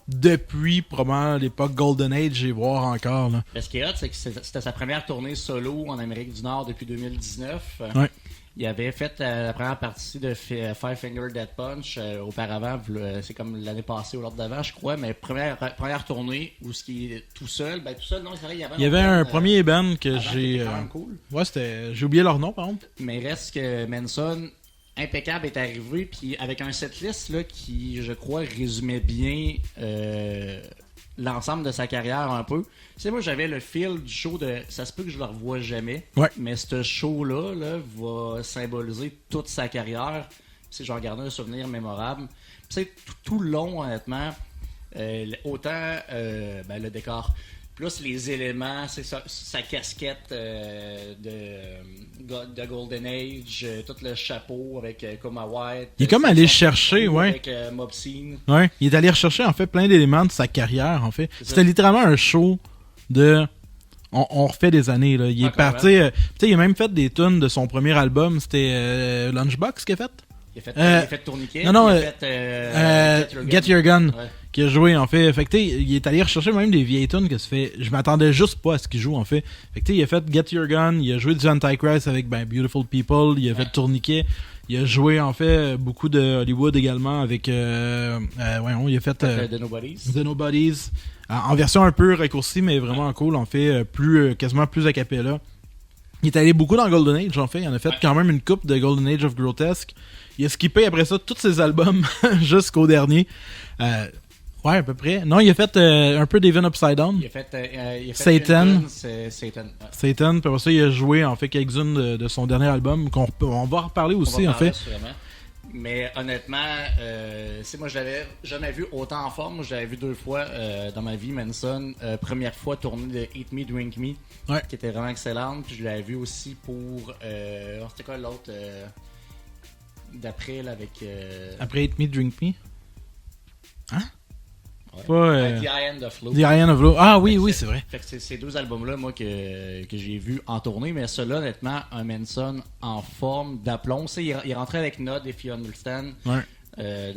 depuis probablement l'époque Golden Age et voir encore. Là. Ce qui est hot, c'est que c'était sa première tournée solo en Amérique du Nord depuis 2019. Ouais. Il avait fait la première partie de Five Finger Death Punch auparavant, c'est comme l'année passée ou l'autre d'avant, je crois, mais première tournée où ce qui est tout seul, non, c'est vrai, Il y avait un premier band que avant, qui j'ai. était quand même cool. Ouais, c'était. J'ai oublié leur nom par contre. Mais reste que Manson, impeccable, est arrivé, puis avec un setlist là, qui, je crois, résumait bien l'ensemble de sa carrière un peu. Tu sais, moi, j'avais le feel du show de ça se peut que je le revoie jamais, Ouais. mais ce show-là là, va symboliser toute sa carrière. Si je regardais un souvenir mémorable. Tu sais, tout le long, honnêtement, autant le décor, plus les éléments, c'est sa casquette de Golden Age, tout le chapeau avec Coma White. Il est comme allé chercher, ouais. Avec Mobscene. Ouais. Il est allé rechercher en fait plein d'éléments de sa carrière, en fait. C'est ça. C'était littéralement un show de. On refait des années, là. Il est parti. Tu sais, il a même fait des tunes de son premier album. C'était Lunchbox qu'il a fait. Il a fait Tourniquet. non, il a fait Get Your Gun. Ouais. qui a joué, en fait. Fait que, il est allé rechercher même des vieilles tunes que ça fait... Je m'attendais juste pas à ce qu'il joue, en fait. Fait que, il a fait Get Your Gun, il a joué du Antichrist avec Beautiful People, il a fait Tourniquet. Il a joué, en fait, beaucoup de Hollywood également avec... il a fait... The Nobodies. The Nobodies. En version un peu raccourcie, mais vraiment cool, en fait. Quasiment plus a cappella. Il est allé beaucoup dans Golden Age, en fait. Il en a fait quand même une coupe de Golden Age of Grotesque. Il a skippé après ça tous ses albums jusqu'au dernier. Ouais, à peu près. Non, il a fait un peu d'Even Upside Down. Il a fait Satan. Satan. Ouais. Satan. Puis après ça, il a joué en fait quelques-unes de son dernier album. On va reparler aussi, en fait. Sûrement. Mais honnêtement, moi je l'avais jamais vu autant en forme. Je l'avais vu 2 fois dans ma vie, Manson. Première fois tournée de Eat Me, Drink Me, qui était vraiment excellente. Puis je l'avais vu aussi pour... c'était quoi l'autre d'après, là, avec... Après Eat Me, Drink Me? Hein? Ouais. Pas, The Eye of Love. The Eye of Love. Ah oui, c'est vrai. Fait que c'est ces 2 albums-là, moi, que j'ai vu en tournée. Mais celui-là, honnêtement, un Manson en forme d'aplomb. Il est rentré avec Nod, If You Understand. Ouais.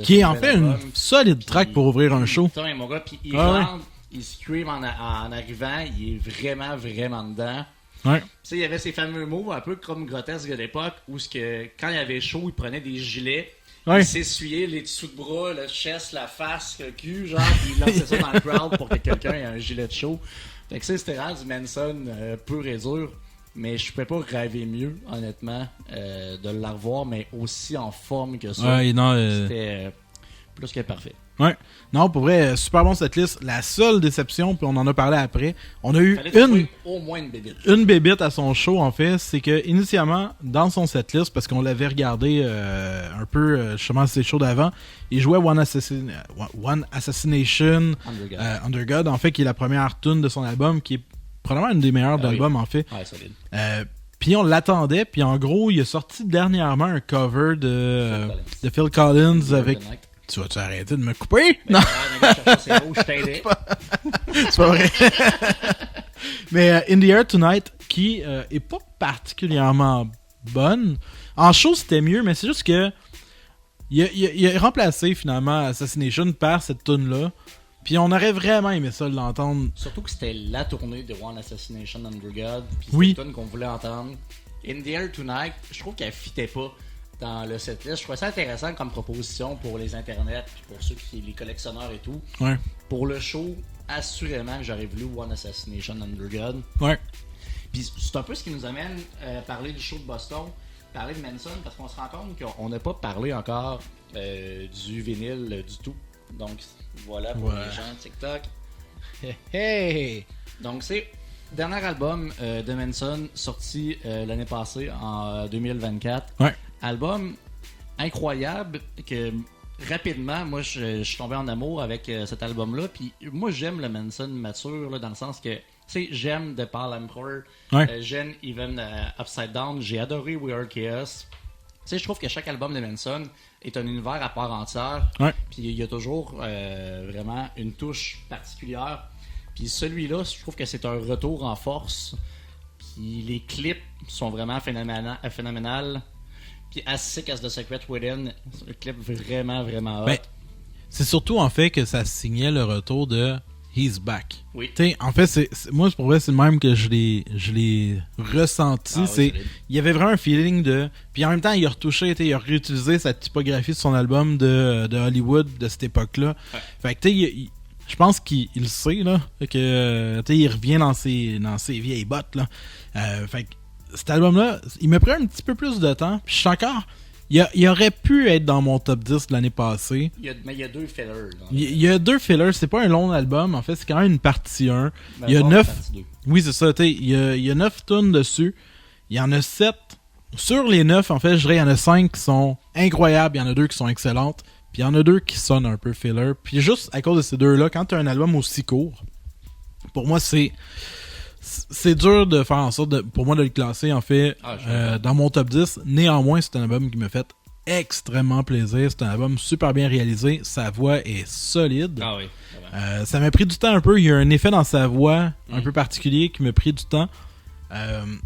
Qui est en fait une solide track pour ouvrir un show. Putain, mon gars, puis il rentre, il scream en arrivant. Il est vraiment, vraiment dedans. Ouais. Il y avait ces fameux mots un peu comme grotesques de l'époque où quand il avait chaud, il prenait des gilets. Il s'essuyait les dessous de bras, le chest, la face, le cul, genre, puis il lançait ça dans le crowd pour que quelqu'un ait un gilet de chaud. Fait que c'était vraiment du Manson pur et dur. Mais je pouvais pas rêver mieux, honnêtement, de le revoir, mais aussi en forme que ça. Ouais, non, c'était plus que parfait. Ouais. Non, pour vrai, super bon cette liste. La seule déception, puis on en a parlé après, on a eu au moins une bébite. Une bébite à son show, en fait. C'est que initialement, dans son setlist, parce qu'on l'avait regardé un peu, justement, ses shows d'avant, il jouait One Assassination Under God, en fait, qui est la première tune de son album, qui est probablement une des meilleures d'album, en fait. Ouais, solide. Puis on l'attendait, puis en gros, il a sorti dernièrement un cover de Phil Collins avec... Tu vas-tu arrêter de me couper? Non! C'est pas vrai. Mais In the Air Tonight, qui est pas particulièrement bonne. En show, c'était mieux, mais c'est juste que il a remplacé finalement Assassination par cette tune-là. Puis on aurait vraiment aimé ça l'entendre. Surtout que c'était la tournée de One Assassination Under God. Puis oui. C'était une tune qu'on voulait entendre. In the Air Tonight, je trouve qu'elle fitait pas dans le setlist. Je trouvais ça intéressant comme proposition pour les internets, puis pour ceux qui les collectionneurs et tout. Ouais. Pour le show, assurément que j'aurais voulu One Assassination Under God. Ouais. Puis c'est un peu ce qui nous amène à parler du show de Boston, parler de Manson, parce qu'on se rend compte qu'on n'a pas parlé encore du vinyle du tout. Donc voilà pour les gens de TikTok. Hey! Donc c'est le dernier album de Manson sorti l'année passée en 2024. Ouais. Album incroyable que rapidement, moi je suis tombé en amour avec cet album-là. Puis moi j'aime le Manson mature là, dans le sens que j'aime The Pale Emperor, j'aime Even Upside Down, j'ai adoré We Are Chaos. Je trouve que chaque album de Manson est un univers à part entière. Ouais. Puis il y a toujours vraiment une touche particulière. Puis celui-là, je trouve que c'est un retour en force. Puis les clips sont vraiment phénoménales. Puis As Sick as the Secret Within, c'est un clip vraiment, vraiment hot. Ben, c'est surtout en fait que ça signait le retour de He's Back. Oui. T'sais, en fait, moi, pour vrai, c'est le même que je l'ai ressenti. Il y avait vraiment un feeling de... Puis en même temps, il a retouché, il a réutilisé sa typographie de son album de Hollywood de cette époque-là. Ouais. Fait que, je pense qu'il sait, là, que, il revient dans ses vieilles bottes, là. Fait que, cet album-là, il m'a pris un petit peu plus de temps. Puis je suis encore... Il aurait pu être dans mon top 10 de l'année passée. Mais il y a 2 fillers. Il y a 2 fillers. C'est pas un long album. En fait, c'est quand même une partie 1. Il y a 9... Oui, c'est ça. Il y a 9 tunes dessus. Il y en a 7. Sur les 9, en fait, je dirais il y en a 5 qui sont incroyables. Il y en a 2 qui sont excellentes. Puis il y en a 2 qui sonnent un peu filler. Puis juste à cause de ces 2-là, quand tu as un album aussi court, pour moi, c'est dur de faire en sorte pour moi de le classer en fait dans mon top 10. Néanmoins, c'est un album qui me fait extrêmement plaisir. C'est un album super bien réalisé. Sa voix est solide. Ah oui. Ça m'a pris du temps un peu. Il y a un effet dans sa voix un peu particulier qui m'a pris du temps.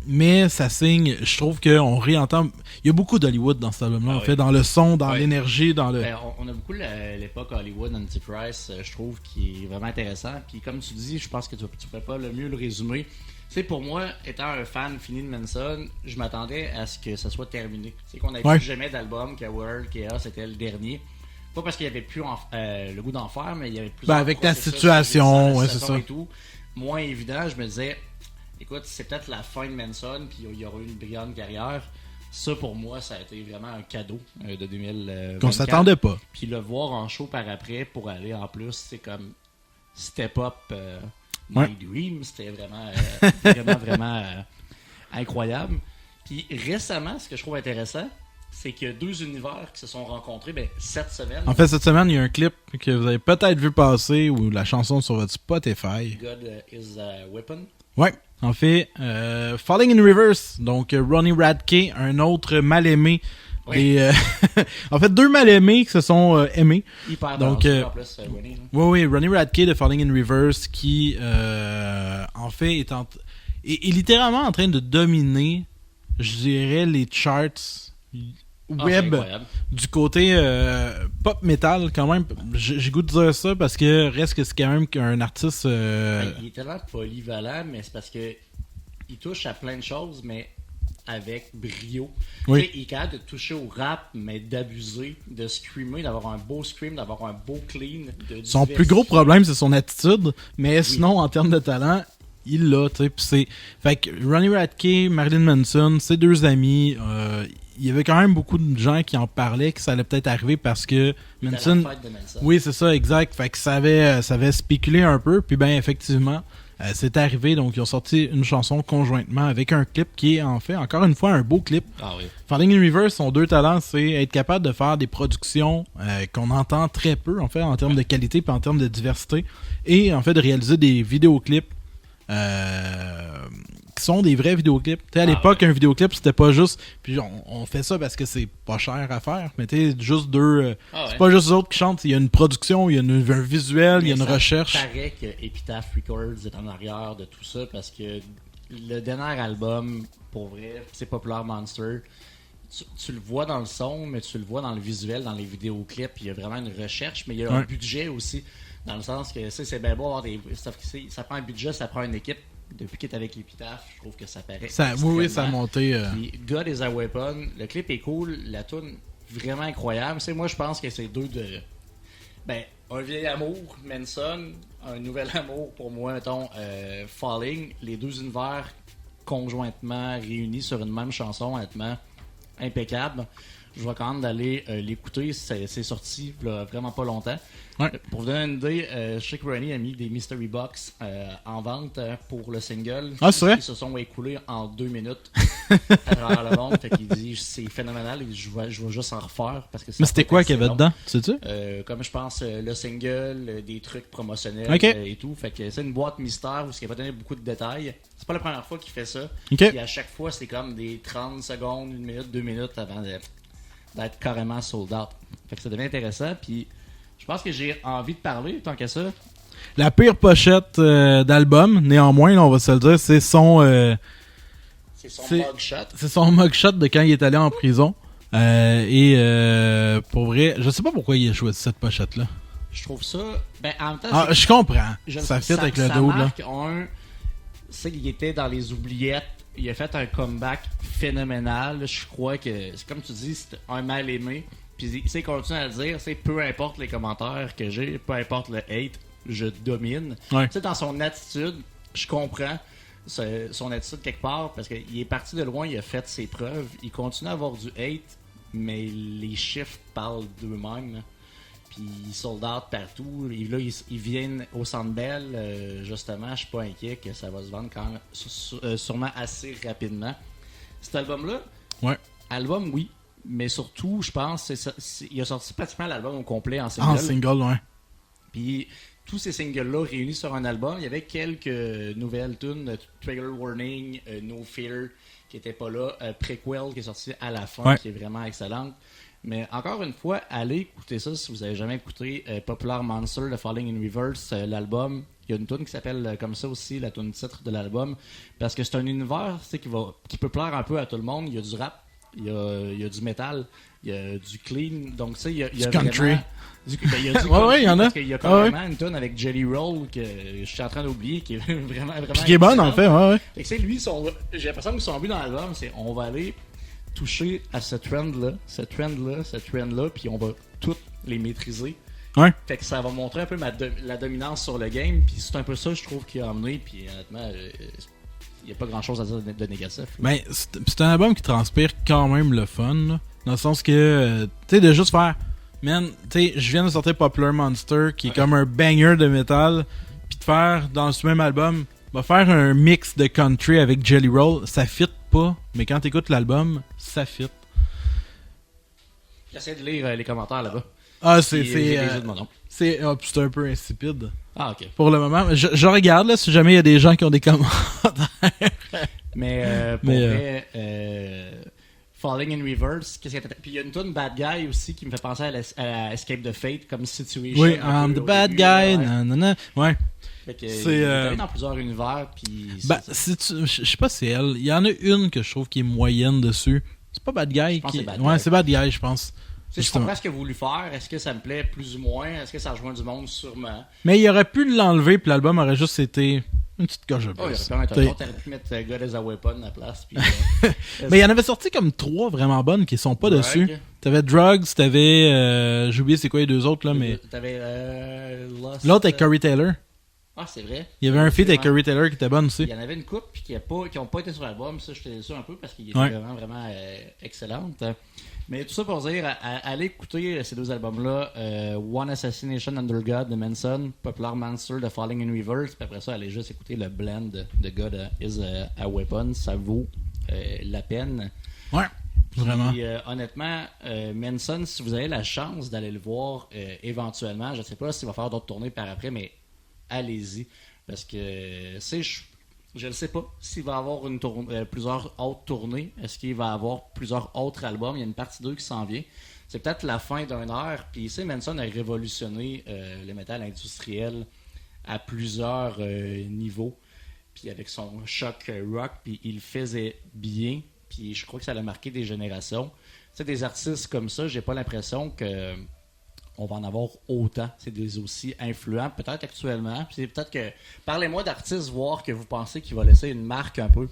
Mais ça signe, je trouve qu'on réentend. Il y a beaucoup d'Hollywood dans cet album-là, en fait, dans le son, dans l'énergie, dans le. Ben, on a beaucoup l'époque Hollywood Antichrist, je trouve, qui est vraiment intéressant. Puis comme tu dis, je pense que tu pourrais pas le mieux le résumer. Tu sais, pour moi, étant un fan fini de Manson, je m'attendais à ce que ça soit terminé. C'est qu'on n'avait plus jamais d'album, que World Chaos était le dernier. Pas parce qu'il n'y avait plus le goût d'en faire, mais il y avait plus. Avec la situation, c'est ça. Et tout. Moins évident, je me disais, écoute, c'est peut-être la fin de Manson, puis il y aura eu une brillante carrière. Ça, pour moi, ça a été vraiment un cadeau de 2024. Qu'on s'attendait pas. Puis le voir en show par après pour aller en plus, c'est comme Step Up My Dream. C'était vraiment incroyable. Puis récemment, ce que je trouve intéressant, c'est qu'il y a deux univers qui se sont rencontrés cette semaine. En fait, cette semaine, il y a un clip que vous avez peut-être vu passer ou la chanson sur votre Spotify. God is a Weapon. Ouais, en fait, Falling in Reverse, donc Ronnie Radke, un autre mal-aimé. Oui. En fait, deux mal-aimés qui se sont aimés. Hyper donc, en plus, Ronnie. Oui, Ronnie Radke de Falling in Reverse qui, en fait, est littéralement en train de dominer, je dirais, les charts web du côté pop metal quand même. J'ai goût de dire ça parce que reste que c'est quand même qu'un artiste il est tellement polyvalent, mais c'est parce que il touche à plein de choses, mais avec brio. Oui. Il est capable de toucher au rap, mais d'abuser, de screamer, d'avoir un beau scream, d'avoir un beau clean. Son plus gros problème, c'est son attitude, mais sinon, en termes de talent, il l'a, tu sais. Fait que Ronnie Radke, Marilyn Manson, ses deux amis, il y avait quand même beaucoup de gens qui en parlaient que ça allait peut-être arriver parce que Manson. Oui, c'est ça, exact. Fait que ça avait spéculé un peu, puis ben effectivement, c'est arrivé. Donc ils ont sorti une chanson conjointement avec un clip qui est en fait encore une fois un beau clip. Ah oui. Falling in Reverse, son deux talents, c'est être capable de faire des productions qu'on entend très peu en fait en termes de qualité puis en termes de diversité, et en fait de réaliser des vidéoclips. Qui sont des vrais vidéoclips. T'sais, à l'époque, un vidéoclip, c'était pas juste. Puis on fait ça parce que c'est pas cher à faire. Mais t'es juste deux. C'est pas juste eux autres qui chantent. Il y a une production, il y a un visuel, il y a une recherche. Il paraît que Epitaph Records est en arrière de tout ça parce que le dernier album, pour vrai, c'est Popular Monster. Tu le vois dans le son, mais tu le vois dans le visuel, dans les vidéoclips. Il y a vraiment une recherche, mais il y a un budget aussi. Dans le sens que c'est bien beau avoir des. Ça prend un budget, ça prend une équipe. Depuis qu'il est avec Epitaph, je trouve que ça paraît. Oui, ça a monté. Puis God is a Weapon, le clip est cool, la tune vraiment incroyable. Moi, je pense que c'est deux de. Un vieil amour, Manson, un nouvel amour pour moi, mettons, Falling, les deux univers conjointement réunis sur une même chanson, honnêtement, impeccable. Je vous recommande d'aller l'écouter, c'est sorti il y a vraiment pas longtemps. Ouais. Pour vous donner une idée, je sais que Ronnie a mis des mystery box en vente pour le single. Ah, c'est vrai? Ils se sont écoulés en 2 minutes à travers le monde. Fait qu'il dit c'est phénoménal et je vais juste en refaire. Parce que mais c'était quoi qu'il y avait dedans, sais-tu? Comme je pense, le single, des trucs promotionnels et tout. Fait que c'est une boîte mystère où il va donner beaucoup de détails. C'est pas la première fois qu'il fait ça. Et à chaque fois, c'est comme des 30 secondes, 1 minute, 2 minutes avant d'être carrément sold out. Fait que ça devient intéressant. Puis je pense que j'ai envie de parler, tant qu'à ça. La pire pochette d'album, néanmoins, là, on va se le dire, c'est son... c'est son mugshot. C'est son mugshot de quand il est allé en prison. Pour vrai, je sais pas pourquoi il a choisi cette pochette-là. Je trouve ça... en même temps... je comprends. Ça fit avec le dos, là. C'est qu'il était dans les oubliettes. Il a fait un comeback phénoménal. Je crois que, c'est comme tu dis, c'est un mal-aimé. Puis il continue à le dire, peu importe les commentaires que j'ai, peu importe le hate, je domine. Ouais. Dans son attitude, je comprends son attitude quelque part, parce qu'il est parti de loin, il a fait ses preuves, il continue à avoir du hate, mais les chiffres parlent d'eux-mêmes. Puis ils sold out partout. Et là, ils viennent au Centre Bell. Justement, je suis pas inquiet que ça va se vendre quand même, sûrement assez rapidement. Cet album-là, album, oui. Mais surtout, je pense, il a sorti pratiquement l'album au complet en single. En single, ouais. Puis tous ces singles-là réunis sur un album, il y avait quelques nouvelles tunes, Trigger Warning, No Fear, qui n'était pas là, Prequel, qui est sorti à la fin, qui est vraiment excellente. Mais encore une fois, allez écouter ça si vous avez jamais écouté Popular Monster de Falling in Reverse, l'album. Il y a une tune qui s'appelle comme ça aussi, la tune titre de l'album. Parce que c'est un univers qui peut plaire un peu à tout le monde. Il y a du rap, il y a du metal, il y a du clean. Donc ça, il y a du country. Il y a du country, il y en a. Parce qu'il y a carrément une tune avec Jelly Roll que je suis en train d'oublier, qui est vraiment qui est bonne en fait, ouais. Fait que lui, j'ai l'impression que son but dans l'album, c'est on va aller toucher à ce trend-là, puis on va toutes les maîtriser. Ouais. Fait que ça va montrer un peu la dominance sur le game, puis c'est un peu ça, je trouve, qui a amené, puis honnêtement, il n'y a pas grand-chose à dire de négatif. Ben, c'est un album qui transpire quand même le fun, là, dans le sens que, tu sais, de juste faire, man, tu sais, je viens de sortir Popular Monster, qui est comme un banger de métal, puis de faire, dans ce même album, va faire un mix de country avec Jelly Roll, ça fit pas, mais quand t'écoutes l'album, ça fit. J'essaie de lire les commentaires là-bas. Ah, c'est un peu insipide. Ah, ok. Pour le moment, je regarde là si jamais il y a des gens qui ont des commentaires. Mais pour vrai, Falling in Reverse, qu'est-ce que puis il y a une tune Bad Guy aussi qui me fait penser à Escape the Fate comme situation. Oui, I'm the bad guy, nanana. Ouais. Fait que il est allé dans plusieurs univers, puis je sais pas si c'est elle. Il y en a une que je trouve qui est moyenne dessus. C'est pas Bad Guy qui. Ouais, c'est Bad Guy, je pense. Je comprends ce qu'il a voulu faire. Est-ce que ça me plaît plus ou moins? Est-ce que ça rejoint du monde? Sûrement. Mais il aurait pu l'enlever, puis l'album aurait juste été une petite coche de plus. Oh, il aurait pu mettre God as a Weapon à la place. Puis, mais il y en avait sorti comme 3 vraiment bonnes qui sont pas dessus. T'avais Drugs, t'avais... j'ai oublié c'est quoi les 2 autres, là, mais... T'avais Lost... L'autre avec Corey Taylor. Ah, c'est vrai. Il y avait un feat avec Corey Taylor qui était bonne aussi. Il y en avait une couple qui n'ont pas été sur l'album. Ça, j'étais déçu un peu parce qu'il était vraiment excellente. Mais tout ça pour dire, allez écouter ces 2 albums-là. One Assassination Under God de Manson, Popular Monster de Falling in Reverse. Puis après ça, allez juste écouter le blend de God is a Weapon. Ça vaut la peine. Ouais, vraiment. Puis, honnêtement, Manson, si vous avez la chance d'aller le voir éventuellement, je ne sais pas s'il va faire d'autres tournées par après, mais allez-y. Parce que je ne sais pas s'il va y avoir plusieurs autres tournées. Est-ce qu'il va y avoir plusieurs autres albums? Il y a une partie 2 qui s'en vient. C'est peut-être la fin d'une heure. Puis Manson a révolutionné le métal industriel à plusieurs niveaux. Puis avec son choc rock, puis il le faisait bien. Puis je crois que ça a marqué des générations. Tu sais, des artistes comme ça, j'ai pas l'impression que on va en avoir autant. C'est des aussi influents, peut-être actuellement. Puis c'est peut-être que... Parlez-moi d'artistes, voir que vous pensez qu'il va laisser une marque un peu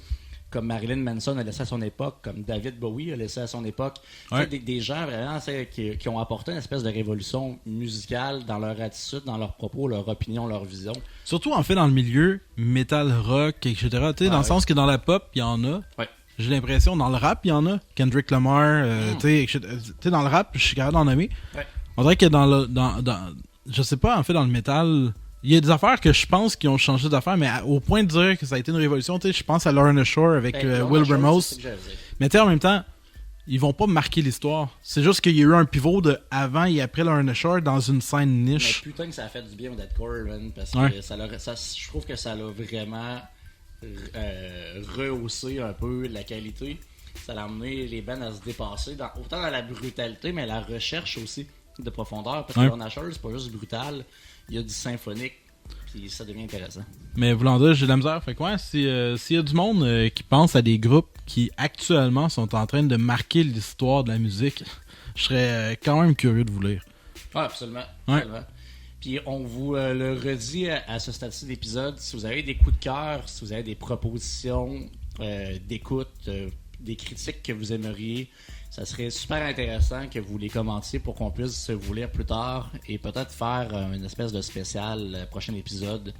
comme Marilyn Manson a laissé à son époque, comme David Bowie a laissé à son époque. Ouais. Des gens vraiment qui ont apporté une espèce de révolution musicale dans leur attitude, dans leurs propos, leur opinion, leur vision. Surtout en fait dans le milieu metal, rock, etc. Tu sais, dans le sens que dans la pop, il y en a. Ouais. J'ai l'impression, dans le rap, il y en a. Kendrick Lamar, tu sais, dans le rap, je suis capable d'en nommer. Ouais. On dirait que je sais pas, en fait, dans le métal, il y a des affaires que je pense qui ont changé d'affaires, mais au point de dire que ça a été une révolution, tu sais, je pense à Lorna Shore avec Will Ramos. Mais tu sais, en même temps, ils vont pas marquer l'histoire. C'est juste qu'il y a eu un pivot de avant et après Lorna Shore dans une scène niche. Mais putain que ça a fait du bien au deathcore, man, parce que je trouve que ça l'a vraiment rehaussé un peu la qualité. Ça l'a amené les bands à se dépasser, autant dans la brutalité, mais la recherche aussi de profondeur, parce que Lorna Shore, c'est pas juste brutal, il y a du symphonique, puis ça devient intéressant. Mais voulant dire, j'ai de la misère. Fait quoi, s'il y a du monde qui pense à des groupes qui actuellement sont en train de marquer l'histoire de la musique, je serais quand même curieux de vous lire. Ah, absolument. Absolument. Puis on vous le redit à ce stade-ci d'épisode, si vous avez des coups de cœur, si vous avez des propositions d'écoute, des critiques que vous aimeriez, ça serait super intéressant que vous les commentiez pour qu'on puisse vous lire plus tard et peut-être faire une espèce de spécial prochain épisode,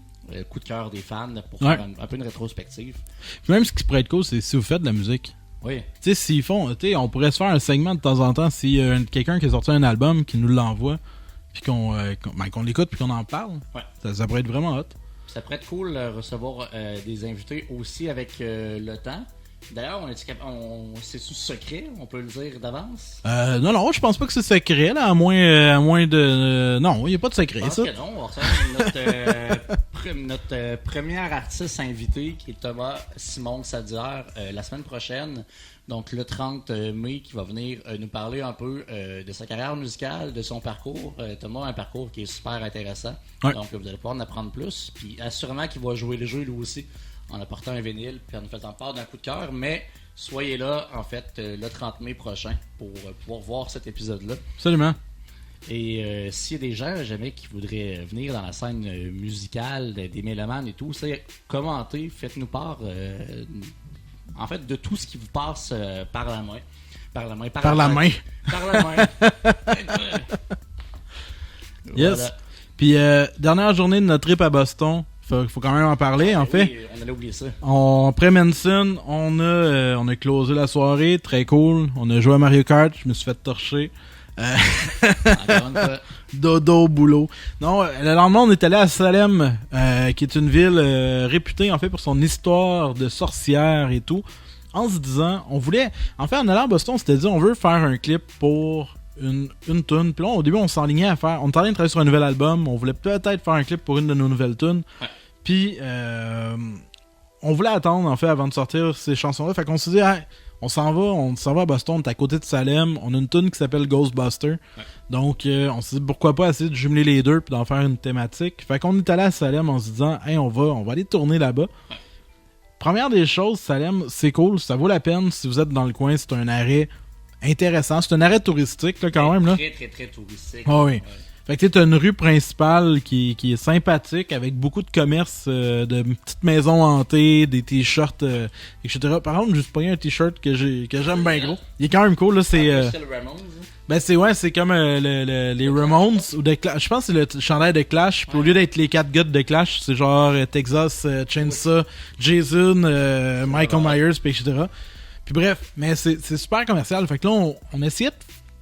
coup de cœur des fans, pour faire un peu une rétrospective. Puis même ce qui pourrait être cool, c'est si vous faites de la musique. Oui. Tu sais, s'ils font, tu sais, on pourrait se faire un segment de temps en temps si quelqu'un qui a sorti un album, qui nous l'envoie, puis qu'on l'écoute, puis qu'on en parle. Ouais. Ça pourrait être vraiment hot. Ça pourrait être cool de recevoir des invités aussi avec le temps. D'ailleurs, c'est-tu secret? On peut le dire d'avance? Non, je pense pas que c'est secret, là, à moins de... non, il n'y a pas de secret, ça. Je pense que non, on va recevoir notre notre premier artiste invité, qui est Thomas Simon Sadière, la semaine prochaine, donc le 30 mai, qui va venir nous parler un peu de sa carrière musicale, de son parcours. Thomas a un parcours qui est super intéressant, donc vous allez pouvoir en apprendre plus. Puis assurément qu'il va jouer le jeu lui aussi, en apportant un vinyle, puis en nous faisant part d'un coup de cœur, mais soyez là, en fait, le 30 mai prochain pour pouvoir voir cet épisode-là. Absolument. Et s'il y a des gens, jamais, qui voudraient venir dans la scène musicale, des mélomanes et tout, commentez, faites-nous part, en fait, de tout ce qui vous passe par la main. Par la main. Par la main. Par la main. Yes. Voilà. Puis, dernière journée de notre trip à Boston. Faut quand même en parler, en fait. Oui, on allait oublier ça. Après Manson, on a closé la soirée, très cool. On a joué à Mario Kart, je me suis fait torcher. Encore une fois. Dodo, boulot. Non, le lendemain, on est allé à Salem, qui est une ville réputée, en fait, pour son histoire de sorcières et tout. En se disant, en allant à Boston, on s'était dit, on veut faire un clip pour une tune. Puis là, au début, on s'enlignait à faire. On était en train de travailler sur un nouvel album. On voulait peut-être faire un clip pour une de nos nouvelles tunes. Ouais. Puis, on voulait attendre, en fait, avant de sortir ces chansons-là. Fait qu'on s'est dit, hey, on s'en va à Boston. On est à côté de Salem. On a une tune qui s'appelle Ghostbuster. Ouais. Donc, on s'est dit, pourquoi pas essayer de jumeler les deux puis d'en faire une thématique. Fait qu'on est allé à Salem en se disant, hey, on va aller tourner là-bas. Ouais. Première des choses, Salem, c'est cool. Ça vaut la peine si vous êtes dans le coin. C'est un arrêt intéressant. C'est un arrêt touristique, là, quand même. Là. Très, très, très touristique. Oh, oui. Ouais. Fait que tu as une rue principale qui est sympathique, avec beaucoup de commerces, de petites maisons hantées, des t-shirts, etc. Par contre, juste pogné un t-shirt que j'aime bien gros. Il est quand même cool, là. C'est le Ramones, ben c'est comme les Ramones ou de Clash. Je pense que c'est le chandail de Clash. Puis au lieu d'être les 4 gars de Clash, c'est genre Texas Chainsaw, Jason, Michael Myers, puis etc. Puis bref, mais c'est super commercial. Fait que là, on essayait de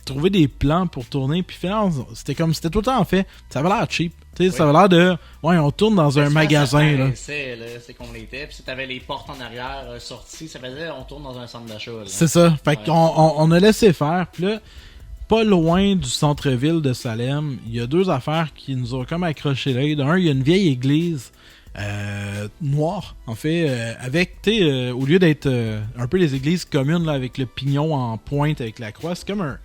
trouver des plans pour tourner, puis finalement, c'était tout le temps en fait. Ça avait l'air cheap. Tu sais, ça avait l'air de. Ouais, on tourne dans un magasin. Là. C'est qu'on l'était. Puis si t'avais les portes en arrière sorties, ça faisait on tourne dans un centre d'achat. C'est ça. Fait qu'on a laissé faire. Puis là, pas loin du centre-ville de Salem, il y a deux affaires qui nous ont comme accroché l'œil. D'un, il y a une vieille église noire, en fait, avec, tu sais, au lieu d'être un peu les églises communes là, avec le pignon en pointe avec la croix, c'est comme un.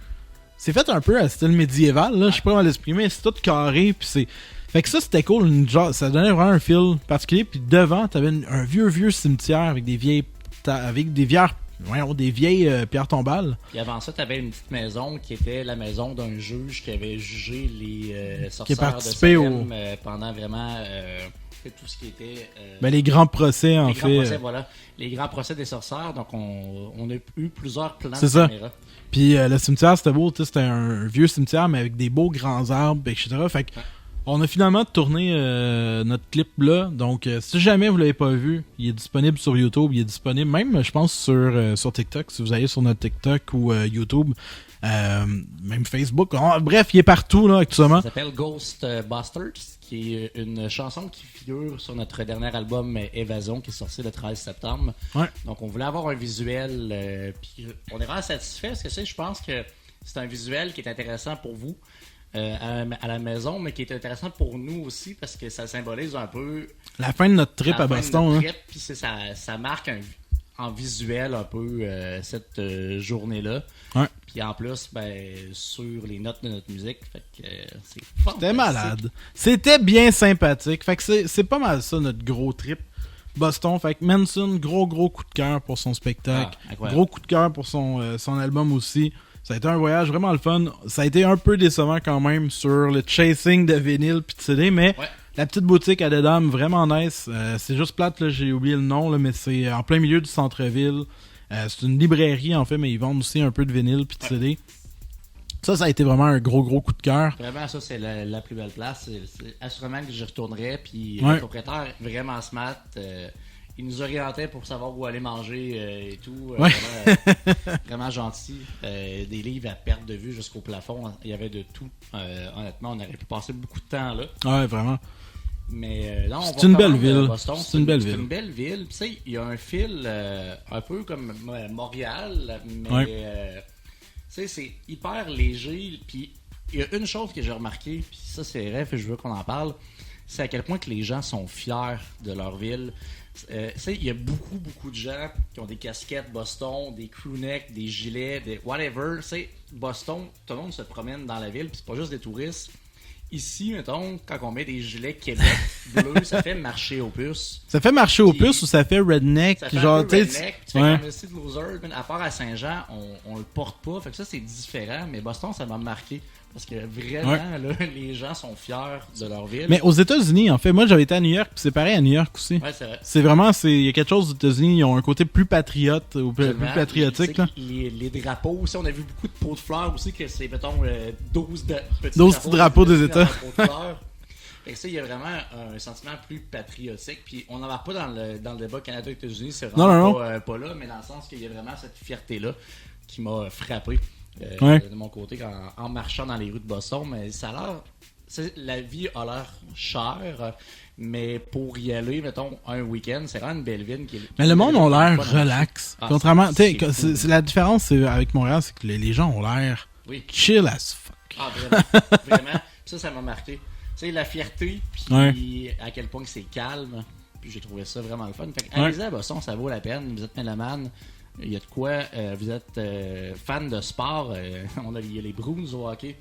C'est fait un peu à style médiéval, là, je sais pas comment l'exprimer, c'est tout carré, puis c'est. Fait que ça, c'était cool, genre, ça donnait vraiment un feel particulier, puis devant, t'avais un vieux cimetière avec des vieilles. Des vieilles pierres tombales. Puis avant ça, t'avais une petite maison qui était la maison d'un juge qui avait jugé les sorcières de Salem pendant vraiment tout ce qui était... les grands procès, en fait. Voilà. Les grands procès des sorcières. Donc, on a eu plusieurs plans de caméra. Puis le cimetière, c'était beau. C'était un vieux cimetière, mais avec des beaux grands arbres, etc. Fait que on a finalement tourné notre clip là. Donc, si jamais vous l'avez pas vu, il est disponible sur YouTube. Il est disponible même, je pense, sur TikTok. Si vous allez sur notre TikTok ou YouTube, même Facebook. Bref, il est partout là actuellement. Ça s'appelle Ghostbusters, qui est une chanson qui figure sur notre dernier album Évasion, qui est sorti le 13 septembre. Ouais. Donc, on voulait avoir un visuel. Puis, on est vraiment satisfait parce que je pense que c'est un visuel qui est intéressant pour vous. À la maison, mais qui est intéressant pour nous aussi parce que ça symbolise un peu la fin de notre trip à Boston. Puis ça marque en visuel un peu cette journée-là. Ouais. Puis en plus, sur les notes de notre musique, fait que c'est C'était malade. C'était bien sympathique. Fait que c'est pas mal ça notre gros trip. Boston, fait que Manson, gros coup de cœur pour son spectacle. Gros coup de cœur pour son album aussi. Ça a été un voyage vraiment le fun. Ça a été un peu décevant quand même sur le chasing de vinyle pis de CD, mais la petite boutique à Dedham, vraiment nice. C'est juste plate, là, j'ai oublié le nom, là, mais c'est en plein milieu du centre-ville. C'est une librairie en fait, mais ils vendent aussi un peu de vinyle pis de CD. Ça a été vraiment un gros coup de cœur. Vraiment, ça, c'est la plus belle place. C'est assurément que j'y retournerai. Puis le propriétaire, vraiment smart. Il nous orientait pour savoir où aller manger et tout. Vraiment gentil. Des livres à perte de vue jusqu'au plafond. Il y avait de tout. Honnêtement, on aurait pu passer beaucoup de temps là. Ouais, vraiment. Mais non, c'est une belle ville. C'est une belle ville. C'est une belle ville. Tu sais, il y a un fil un peu comme Montréal, mais tu sais, c'est hyper léger. Puis il y a une chose que j'ai remarqué, puis ça c'est vrai, et je veux qu'on en parle. c'est à quel point que les gens sont fiers de leur ville. Il y a beaucoup de gens qui ont des casquettes Boston, des crewnecks, des gilets, des whatever. Boston, tout le monde se promène dans la ville, puis c'est pas juste des touristes. Ici, mettons, quand on met des gilets Québec bleus, ça fait marcher aux puces. Ça fait marcher aux puces ou ça fait redneck? Ça fait genre, un peu redneck, tu fais ouais. comme le style loser. À part à Saint-Jean, on le porte pas. Fait que ça, c'est différent. Mais Boston, ça m'a marqué. Parce que vraiment, là, les gens sont fiers de leur ville. Mais aux États-Unis, en fait, moi j'avais été à New York, puis c'est pareil à New York aussi. Ouais, c'est vrai. C'est vraiment, il y a quelque chose aux États-Unis, ils ont un côté plus patriote, ou plus patriotique. Là. Les drapeaux aussi, on a vu beaucoup de pots de fleurs aussi, que c'est, mettons, 12 petits 12 drapeaux des États. Et ça, il y a vraiment un sentiment plus patriotique. Puis on n'en va pas dans le débat Canada-États-Unis, c'est vraiment pas là, mais dans le sens qu'il y a vraiment cette fierté-là qui m'a frappé. De mon côté en marchant dans les rues de Boston, mais ça a l'air, la vie a l'air chère, mais pour y aller, mettons, un week-end, c'est vraiment une belle ville. Mais le monde a l'air relax. Contrairement, c'est la différence avec Montréal, c'est que les gens ont l'air chill as fuck. Vraiment. Ça m'a marqué. Tu sais, la fierté, puis à quel point c'est calme. Puis j'ai trouvé ça vraiment le fun. Fait que allez-y à Boston, ça vaut la peine. Vous êtes mélomane. Il y a de quoi, vous êtes fan de sport, on a les Bruins au hockey,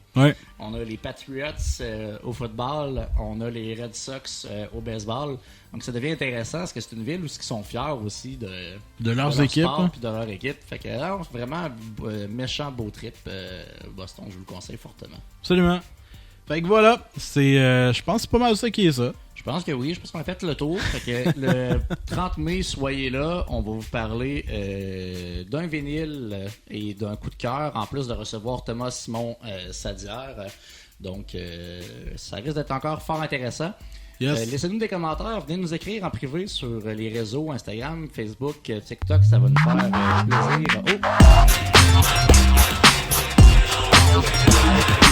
on a les Patriots au football, on a les Red Sox au baseball. Donc ça devient intéressant parce que c'est une ville où ils sont fiers aussi de leurs équipes et de leur équipe. Fait que vraiment méchant beau trip Boston, je vous le conseille fortement. Absolument. Fait que voilà, je pense que c'est pas mal ça qui est ça. Je pense que oui, je pense qu'on a fait le tour. Fait que le 30 mai, soyez là. On va vous parler d'un vinyle et d'un coup de cœur, en plus de recevoir Thomas Simon Sadière. Donc, ça risque d'être encore fort intéressant. Yes. Laissez-nous des commentaires. Venez nous écrire en privé sur les réseaux Instagram, Facebook, TikTok. Ça va nous faire plaisir. Oh!